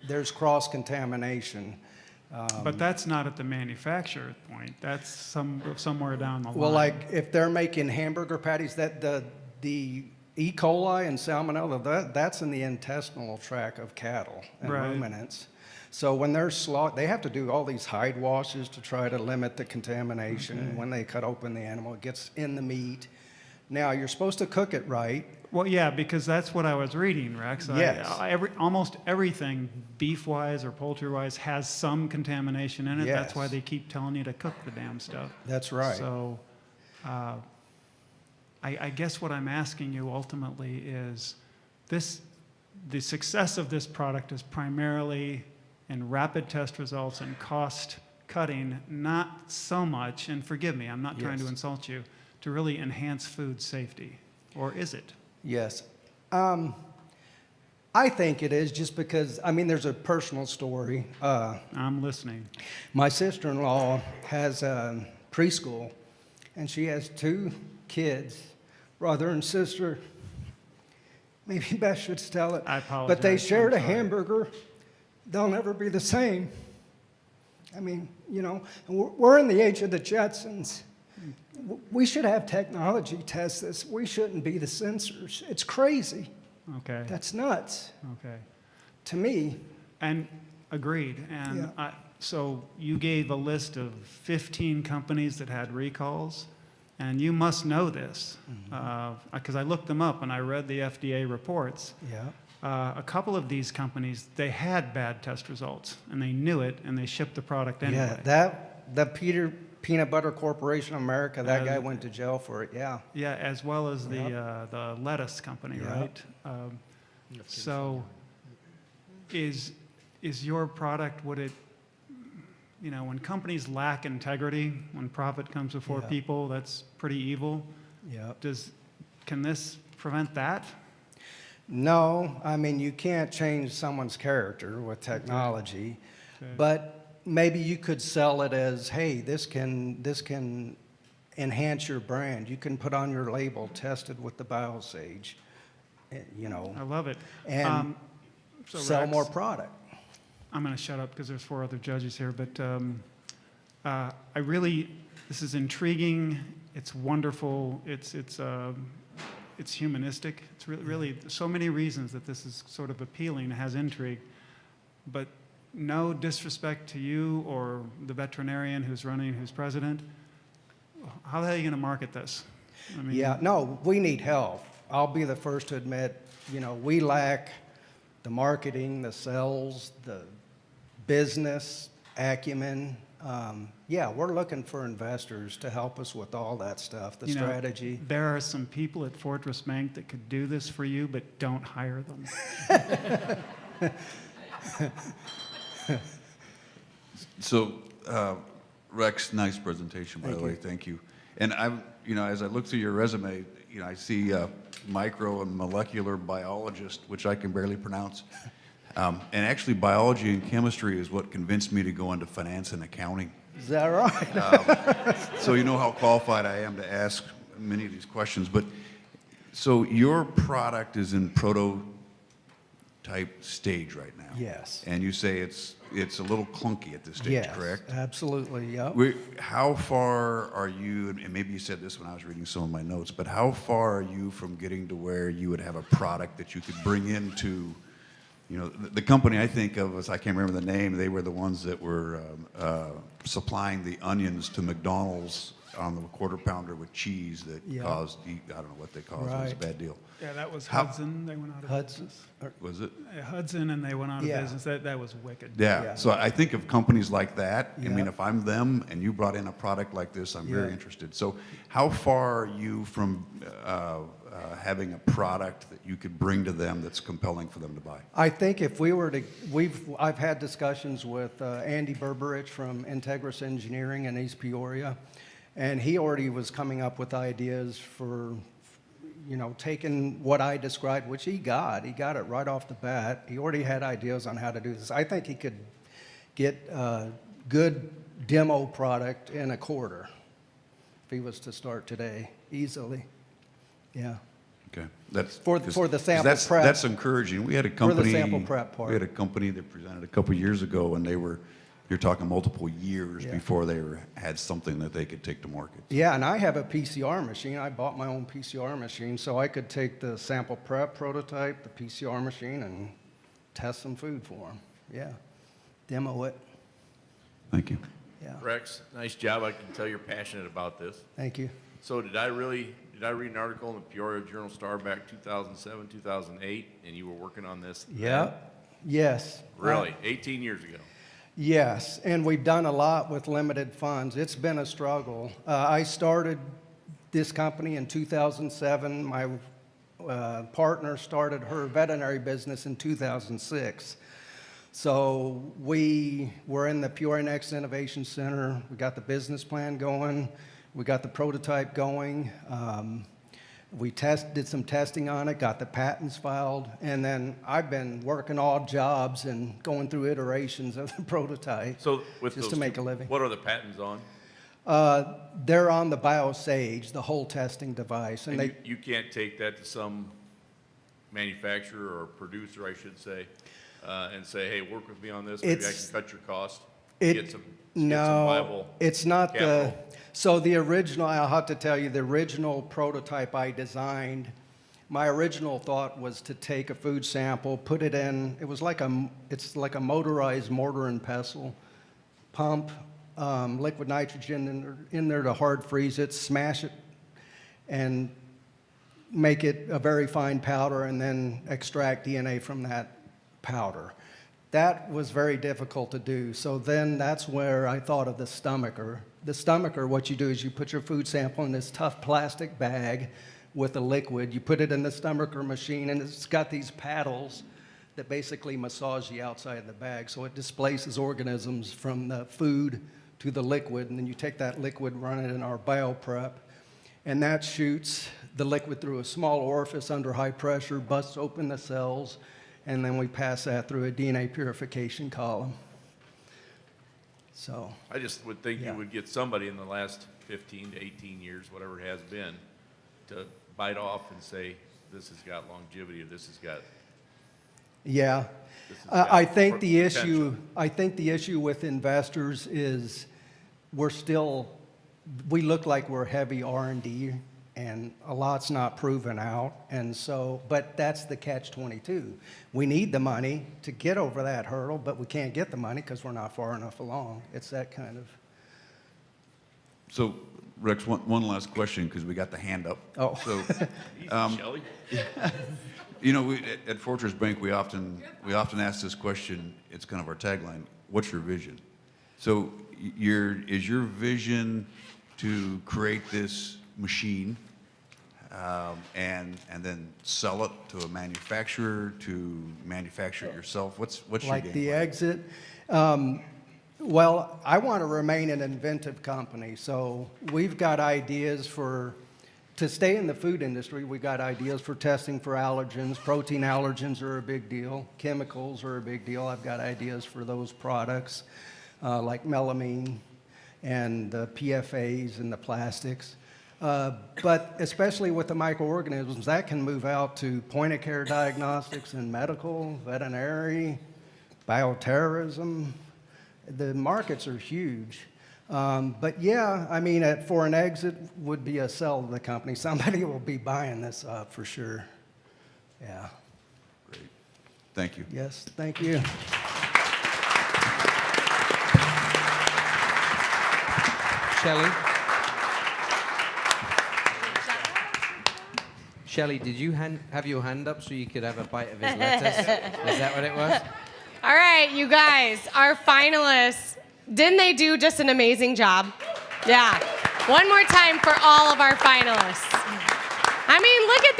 there's cross-contamination. But that's not at the manufacturer point. That's somewhere down the line. Well, like if they're making hamburger patties, that the E. coli and salmonella, that's in the intestinal tract of cattle and Right. ruminants. So when they're they have to do all these hide washes to try to limit the contamination. Okay. When they cut open the animal, it gets in the meat. Now, you're supposed to cook it right. Well, yeah, because that's what I was reading, Rex. Yes. Almost everything, beef-wise or poultry-wise, has some contamination in it. Yes. That's why they keep telling you to cook the damn stuff. That's right. So I guess what I'm asking you ultimately is the success of this product is primarily in rapid test results and cost cutting, not so much, and forgive me, I'm not trying to Yes. insult you, to really enhance food safety. Or is it? Yes. I think it is just because, I mean, there's a personal story. I'm listening. My sister-in-law has a preschool, and she has 2 kids, brother and sister. Maybe Beth should tell it. I apologize. But they shared a I'm sorry. hamburger. They'll never be the same. I mean, you know, we're in the age of the Jetsons. We should have technology test this. We shouldn't be the censors. It's crazy. Okay. That's nuts. Okay. To me. And agreed. And Yeah. so you gave a list of 15 companies that had recalls, and you must know this because I looked them up and I read the FDA reports. Yeah. A couple of these companies, they had bad test results, and they knew it, and they shipped the product anyway. Yeah, the Peanut Butter Corporation of America, that guy went to jail for it, yeah. Yeah, as well as the lettuce company, Yep. right? So is your product, would it, you know, when companies lack integrity, when profit comes before Yeah. people, that's pretty evil. Yep. Can this prevent that? No, I mean, you can't change someone's character with technology, but maybe you could sell it as, hey, this can enhance your brand. You can put on your label, tested with the biosage, you know. I love it. And So sell Rex, more product. I'm going to shut up because there's 4 other judges here, but this is intriguing. It's wonderful. It's humanistic. It's really so many reasons that this is sort of appealing, has intrigue. But no disrespect to you or the veterinarian who's president. How the hell are you going to market this? I mean, Yeah, no, we need help. I'll be the first to admit, you know, we lack the marketing, the sales, the business acumen. Yeah, we're looking for investors to help us with all that stuff, the you know, strategy. there are some people at Fortress Bank that could do this for you, but don't hire them. So, Rex, nice presentation, by the way. Thank you. And as I look through your resume, I see micro and molecular biologist, which I can barely pronounce. And actually, biology and chemistry is what convinced me to go into finance and accounting. Is that right? So you know how qualified I am to ask many of these questions. But so your product is in prototype stage right now. Yes. And you say it's a little clunky at this stage, Yes, correct? absolutely, yep. How far are you, and maybe you said this when I was reading some of my notes, but how far are you from getting to where you would have a product that you could bring into, the company I think of, I can't remember the name, they were the ones that were supplying the onions to McDonald's on the quarter pounder with cheese that caused, I don't know what they caused, it was a bad deal. Yeah, that was Hudson. They went out of business. Was it? Hudson, and they went out of business. That was wicked. Yeah. So I think of companies like that. I mean, if I'm them and you brought in a product like this, I'm very interested. So how far are you from having a product that you could bring to them that's compelling for them to buy? I think if we were to, I've had discussions with Andy Berberich from Integris Engineering in East Peoria, and he already was coming up with ideas for, taking what I described, which he got it right off the bat. He already had ideas on how to do this. I think he could get a good demo product in a quarter if he was to start today, easily. Yeah. Okay, that's for the sample prep. That's encouraging. We had a company. For the sample prep part. We had a company that presented a couple years ago, and you're talking multiple years before they had something that they could take to market. Yeah, and I have a PCR machine. I bought my own PCR machine, so I could take the sample prep prototype, the PCR machine, and test some food for them. Yeah, demo it. Thank you. Yeah. Rex, nice job. I can tell you're passionate about this. Thank you. So did I read an article in the Peoria Journal-Star back 2007, 2008, and you were working on this? Yeah. Then? Yes. Really? 18 years ago? Yes, and we've done a lot with limited funds. It's been a struggle. I started this company in 2007. My partner started her veterinary business in 2006. So we were in the Peoria Next Innovation Center. We got the business plan going. We got the prototype going. We did some testing on it, got the patents filed, and then I've been working odd jobs and going through iterations of the prototype just to make a living. What are the patents on? They're on the biosage, the whole testing device. And you can't take that to some manufacturer or producer, I should say, and say, hey, work with me on this, maybe I can cut your cost, get some viable it's not capital. So the original, I'll have to tell you, the original prototype I designed, my original thought was to take a food sample, put it in, it's like a motorized mortar and pestle, pump liquid nitrogen in there to hard freeze it, smash it, and make it a very fine powder, and then extract DNA from that powder. That was very difficult to do. So then that's where I thought of the stomacher. The stomacher, what you do is you put your food sample in this tough plastic bag with a liquid. You put it in the stomacher machine, and it's got these paddles that basically massage the outside of the bag. So it displaces organisms from the food to the liquid, and then you take that liquid, run it in our bioprep, and that shoots the liquid through a small orifice under high pressure, busts open the cells, and then we pass that through a DNA purification column. So. I just would think you would get somebody in the last 15 to 18 years, whatever it has been, to bite off and say, this has got longevity, or this has got. Yeah. I think the issue with investors is we look like we're heavy R&D, and a lot's not proven out, and so, but that's the catch-22. We need the money to get over that hurdle, but we can't get the money because we're not far enough along. It's that kind of. So, Rex, one last question, because we got the hand up. Oh. So, Shelley? you know, at Fortress Bank, we often ask this question. It's kind of our tagline. What's your vision? So, is your vision to create this machine and then sell it to a manufacturer, to manufacture it yourself? What's your Like game the plan? exit? Well, I want to remain an inventive company, so we've got ideas to stay in the food industry. We've got ideas for testing for allergens. Protein allergens are a big deal. Chemicals are a big deal. I've got ideas for those products, like melamine and the PFAs and the plastics. But especially with the microorganisms, that can move out to point-of-care diagnostics and medical, veterinary, bioterrorism. The markets are huge. But yeah, I mean, for an exit would be a sell to the company. Somebody will be buying this up for sure. Yeah. Great. Thank you. Yes, thank you. Shelley, did you have your hand up so you could have a bite of his lettuce? Is that what it was? All right, you guys, our finalists, didn't they do just an amazing job? Yeah. One more time for all of our finalists. I mean, look at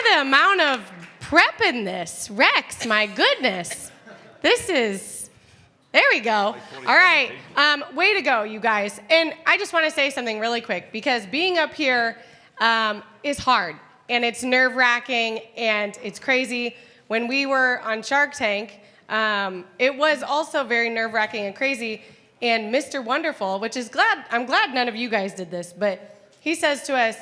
the amount of prep in this. Rex, my goodness. There we go. All right. Way to go, you guys. And I just want to say something really quick, because being up here is hard, and it's nerve-wracking, and it's crazy. When we were on Shark Tank, it was also very nerve-wracking and crazy. And Mr. Wonderful, I'm glad none of you guys did this, but he says to us,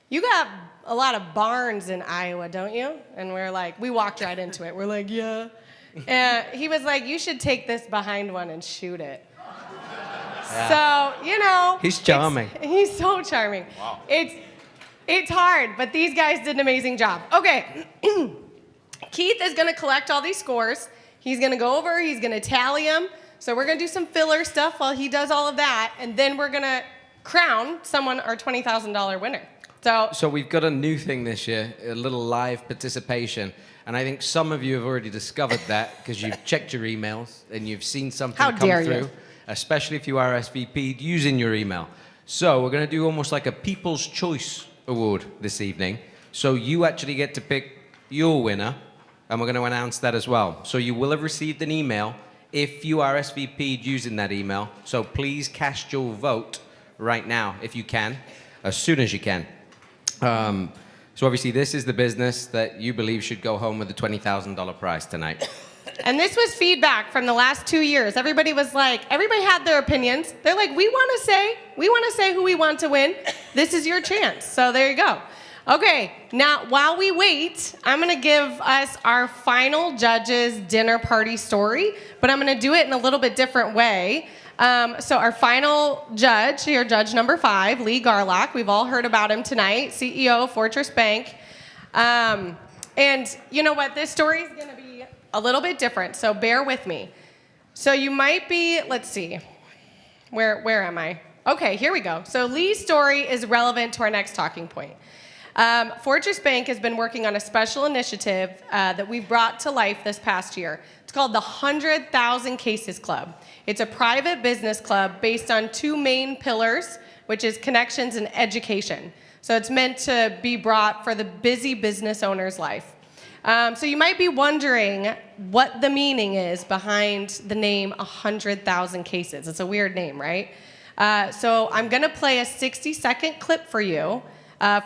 "You got a lot of barns in Iowa, don't you?" And we walked right into it. We're like, "Yeah." And he was like, "You should take this behind one and shoot it." Yeah. So, He's charming. He's so charming. Wow. It's hard, but these guys did an amazing job. Okay. Keith is going to collect all these scores. He's going to go over, he's going to tally them. So we're going to do some filler stuff while he does all of that, and then we're going to crown someone our $20,000 winner. So we've got a new thing this year, a little live participation. And I think some of you have already discovered that because you've checked your emails and you've seen something come through, especially if you RSVP'd using your email. So we're going to do almost like a People's Choice Award this evening. So you actually get to pick your winner, and we're going to announce that as well. So you will have received an email if you RSVP'd using that email. So please cast your vote right now if you can, as soon as you can. So obviously this is the business that you believe should go home with the $20,000 prize tonight. And this was feedback from the last 2 years. Everybody had their opinions. They're like, we want to say who we want to win. This is your chance. So there you go. Okay, now while we wait, I'm going to give us our final judge's dinner party story, but I'm going to do it in a little bit different way. So our final judge here, judge number 5, Lee Garlock. We've all heard about him tonight, CEO of Fortress Bank. And you know what? This story is going to be a little bit different, so bear with me. So you might be, let's see, where am I? Okay, here we go. So Lee's story is relevant to our next talking point. Fortress Bank has been working on a special initiative that we've brought to life this past year. It's called the 100,000 Cases Club. It's a private business club based on 2 main pillars, which is connections and education. So it's meant to be brought for the busy business owner's life. So you might be wondering what the meaning is behind the name 100,000 Cases. It's a weird name, right? So I'm going to play a 60-second clip for you.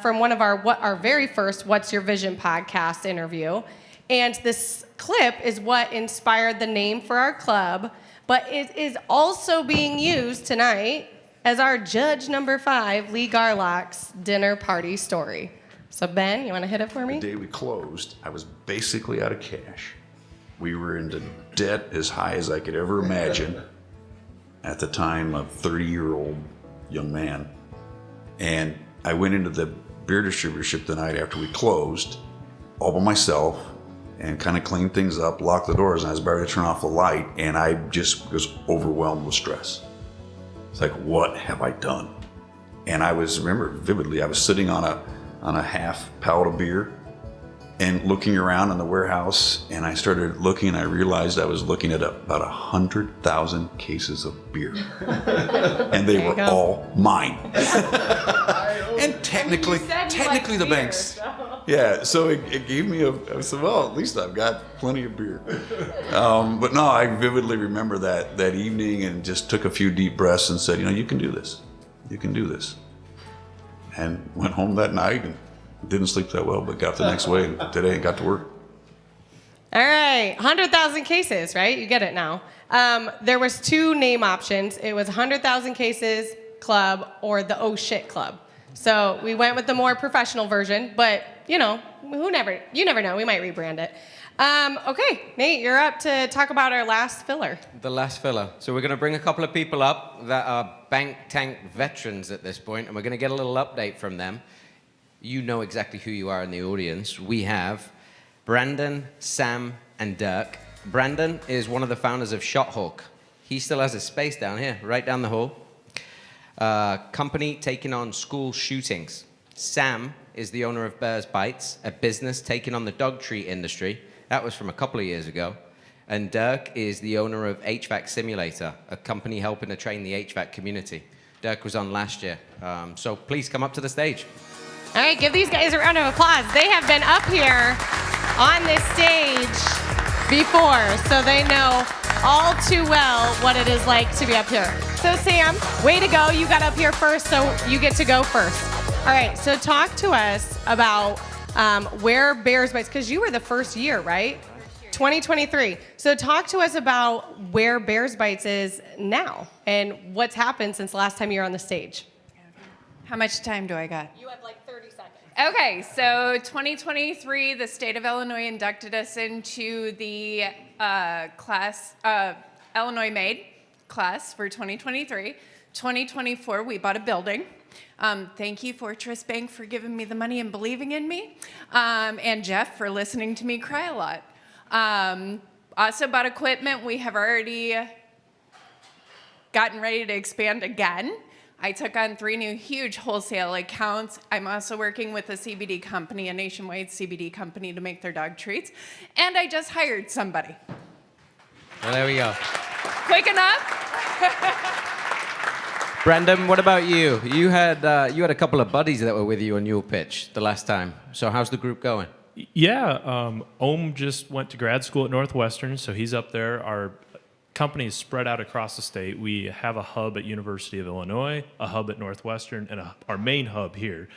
from one of our very first What's Your Vision podcast interview. And this clip is what inspired the name for our club, but it is also being used tonight as our judge number 5, Lee Garlock's dinner party story. So Ben, you want to hit it for me? The day we closed, I was basically out of cash. We were into debt as high as I could ever imagine. At the time, a 30-year-old young man. And I went into the beer distributorship the night after we closed, all by myself, and kind of cleaned things up, locked the doors, and I was about to turn off the light, and I just was overwhelmed with stress. It's like, what have I done? And I remember vividly, I was sitting on a half pallet of beer and looking around in the warehouse, and I started looking, and I realized I was looking at about 100,000 cases of beer. And they were all mine. And technically the banks. Yeah, so it gave me I said, well, at least I've got plenty of beer. But no, I vividly remember that evening and just took a few deep breaths and said, you can do this. You can do this. And went home that night and didn't sleep that well, but got the next way today and got to work. All right, 100,000 cases, right? You get it now. There was 2 name options. It was 100,000 Cases Club or the Oh Shit Club. So we went with the more professional version, but you never know. We might rebrand it. Okay, Nate, you're up to talk about our last filler. The last filler. So we're going to bring a couple of people up that are bank tank veterans at this point, and we're going to get a little update from them. You know exactly who you are in the audience. We have Brandon, Sam, and Dirk. Brandon is one of the founders of ShotHawk. He still has his space down here, right down the hall. Company taking on school shootings. Sam is the owner of Bears Bites, a business taking on the dog treat industry. That was from a couple of years ago. And Dirk is the owner of HVAC Simulator, a company helping to train the HVAC community. Dirk was on last year. So please come up to the stage. All right, give these guys a round of applause. They have been up here on this stage before, so they know all too well what it is like to be up here. So Sam, way to go. You got up here first, so you get to go first. All right, so talk to us about where Bears Bites, because you were the first year, right? 2023. So talk to us about where Bears Bites is now and what's happened since the last time you were on the stage. How much time do I got? You have like 30 seconds. Okay, so 2023, the state of Illinois inducted us into the Illinois Made class for 2023. 2024, we bought a building. Thank you, Fortress Bank, for giving me the money and believing in me. And Jeff for listening to me cry a lot. Also bought equipment. We have already gotten ready to expand again. I took on 3 new huge wholesale accounts. I'm also working with a CBD company, a nationwide CBD company, to make their dog treats. And I just hired somebody. Well, there we go. Quick enough? Brandon, what about you? You had a couple of buddies that were with you on your pitch the last time. So how's the group going? Yeah, Ohm just went to grad school at Northwestern, so he's up there. Our company is spread out across the state. We have a hub at University of Illinois, a hub at Northwestern, and our main hub here.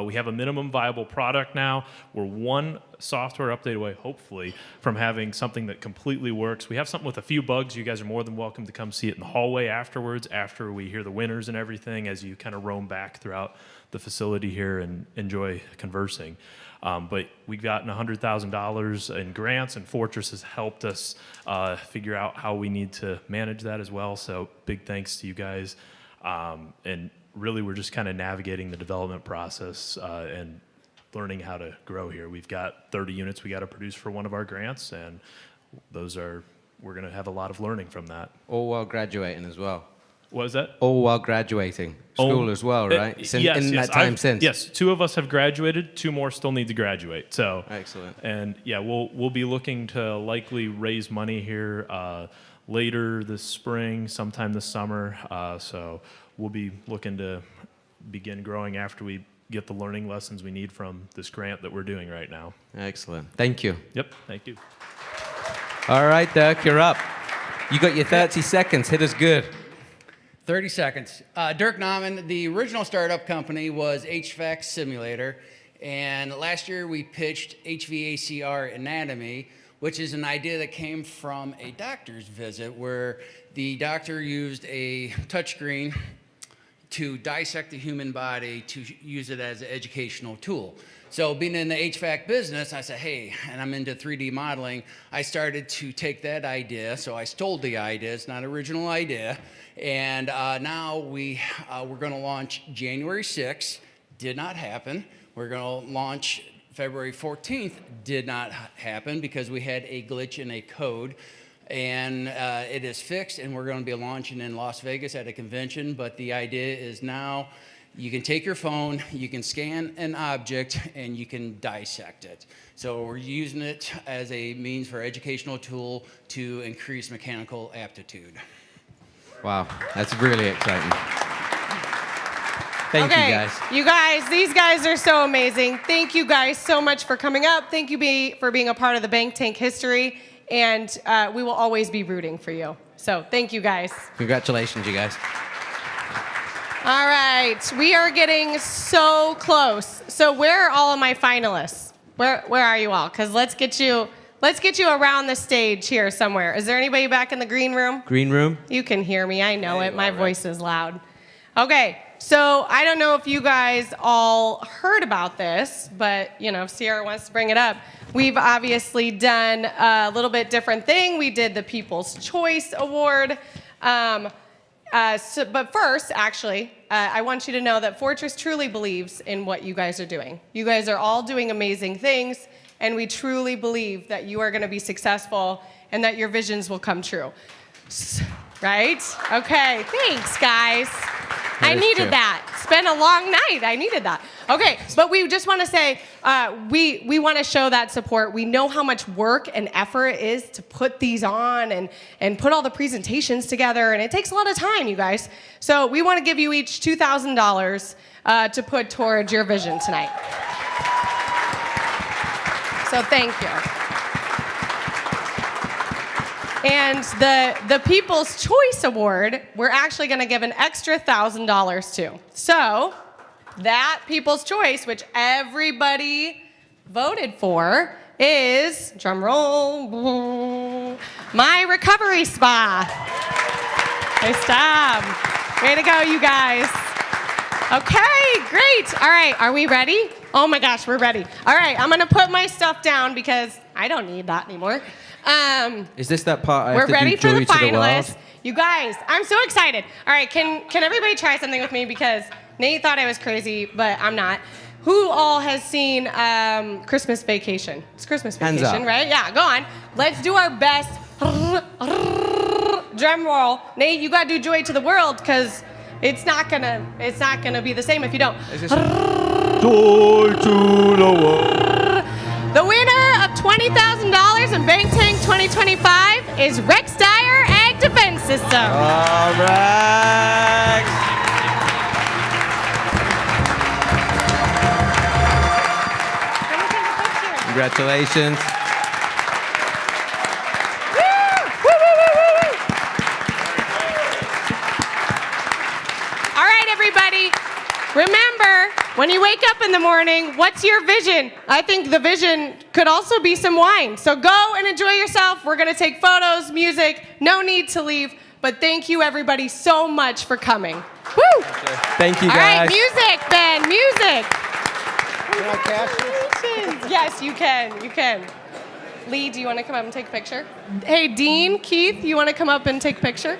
We have a minimum viable product now. We're one software update away, hopefully, from having something that completely works. We have something with a few bugs. You guys are more than welcome to come see it in the hallway afterwards, after we hear the winners and everything, as you kind of roam back throughout the facility here and enjoy conversing. But we've gotten $100,000 in grants, and Fortress has helped us figure out how we need to manage that as well. So big thanks to you guys. And really, we're just kind of navigating the development process and learning how to grow here. We've got 30 units we got to produce for one of our grants, and we're going to have a lot of learning from that. All while graduating as well. What was that? All while graduating school as well, right? Yes, 2 of us have graduated. 2 more still need to graduate. So excellent. And yeah, we'll be looking to likely raise money here later this spring, sometime this summer. So we'll be looking to begin growing after we get the learning lessons we need from this grant that we're doing right now. Excellent. Thank you. Yep. Thank you. All right, Dirk, you're up. You got your 30 seconds. Hit us good. 30 seconds. Dirk Nauman, the original startup company was HVAC Simulator, and last year we pitched HVACR Anatomy, which is an idea that came from a doctor's visit where the doctor used a touchscreen to dissect the human body to use it as an educational tool. So being in the HVAC business, I said, hey, and I'm into 3D modeling, I started to take that idea. So I stole the idea, it's not an original idea. And now we're gonna launch January 6th, did not happen. We're gonna launch February 14th, did not happen because we had a glitch in a code. And it is fixed, and we're gonna be launching in Las Vegas at a convention, but the idea is now you can take your phone, you can scan an object, and you can dissect it. So we're using it as a means for educational tool to increase mechanical aptitude. Wow, that's really exciting. Thank okay, you guys. You guys, these guys are so amazing. Thank you guys so much for coming up. Thank you for being a part of the Bank Tank history, and we will always be rooting for you. So thank you guys. Congratulations, you guys. All right, we are getting so close. So where are all of my finalists? Where are you all? Because let's get you around the stage here somewhere. Is there anybody back in the green room? Green room? You can hear me, I know it. My voice is loud. Okay, so I don't know if you guys all heard about this, but if Sierra wants to bring it up, we've obviously done a little bit different thing. We did the People's Choice Award. But first, actually, I want you to know that Fortress truly believes in what you guys are doing. You guys are all doing amazing things, and we truly believe that you are going to be successful and that your visions will come true. Right? Okay, thanks, guys. I needed that. It's been a long night. I needed that. Okay, but we just want to say we want to show that support. We know how much work and effort it is to put these on and put all the presentations together, and it takes a lot of time, you guys. So we want to give you each $2,000 to put towards your vision tonight. So thank you. And the People's Choice Award, we're actually going to give an extra $1,000 to. So that People's Choice, which everybody voted for, is, drum roll, My Recovery Spa. Nice job. Way to go, you guys. Okay, great. All right, are we ready? Oh my gosh, we're ready. All right, I'm going to put my stuff down because I don't need that anymore. Is this that part I We're have to ready do for Joy the to the finalists. World? You guys, I'm so excited. All right, can everybody try something with me because Nate thought I was crazy, but I'm not. Who all has seen Christmas Vacation? It's Christmas Hands Vacation, up. right? Yeah, go on. Let's do our best. Drum roll. Nate, you gotta do Joy to the World because it's not gonna be the same if you don't. Joy to the world. The winner of $20,000 in Bank Tank 2025 is Rex Dyer Ag Defense System. All right. Congratulations. All right, everybody. Remember, when you wake up in the morning, what's your vision? I think the vision could also be some wine. So go and enjoy yourself. We're going to take photos, music. No need to leave. But thank you, everybody, so much for coming. Woo! Thank you, guys. All right, music, Ben, music. Can I cash this? Yes, you can. You can. Lee, do you want to come up and take a picture? Hey, Dean, Keith, you want to come up and take a picture?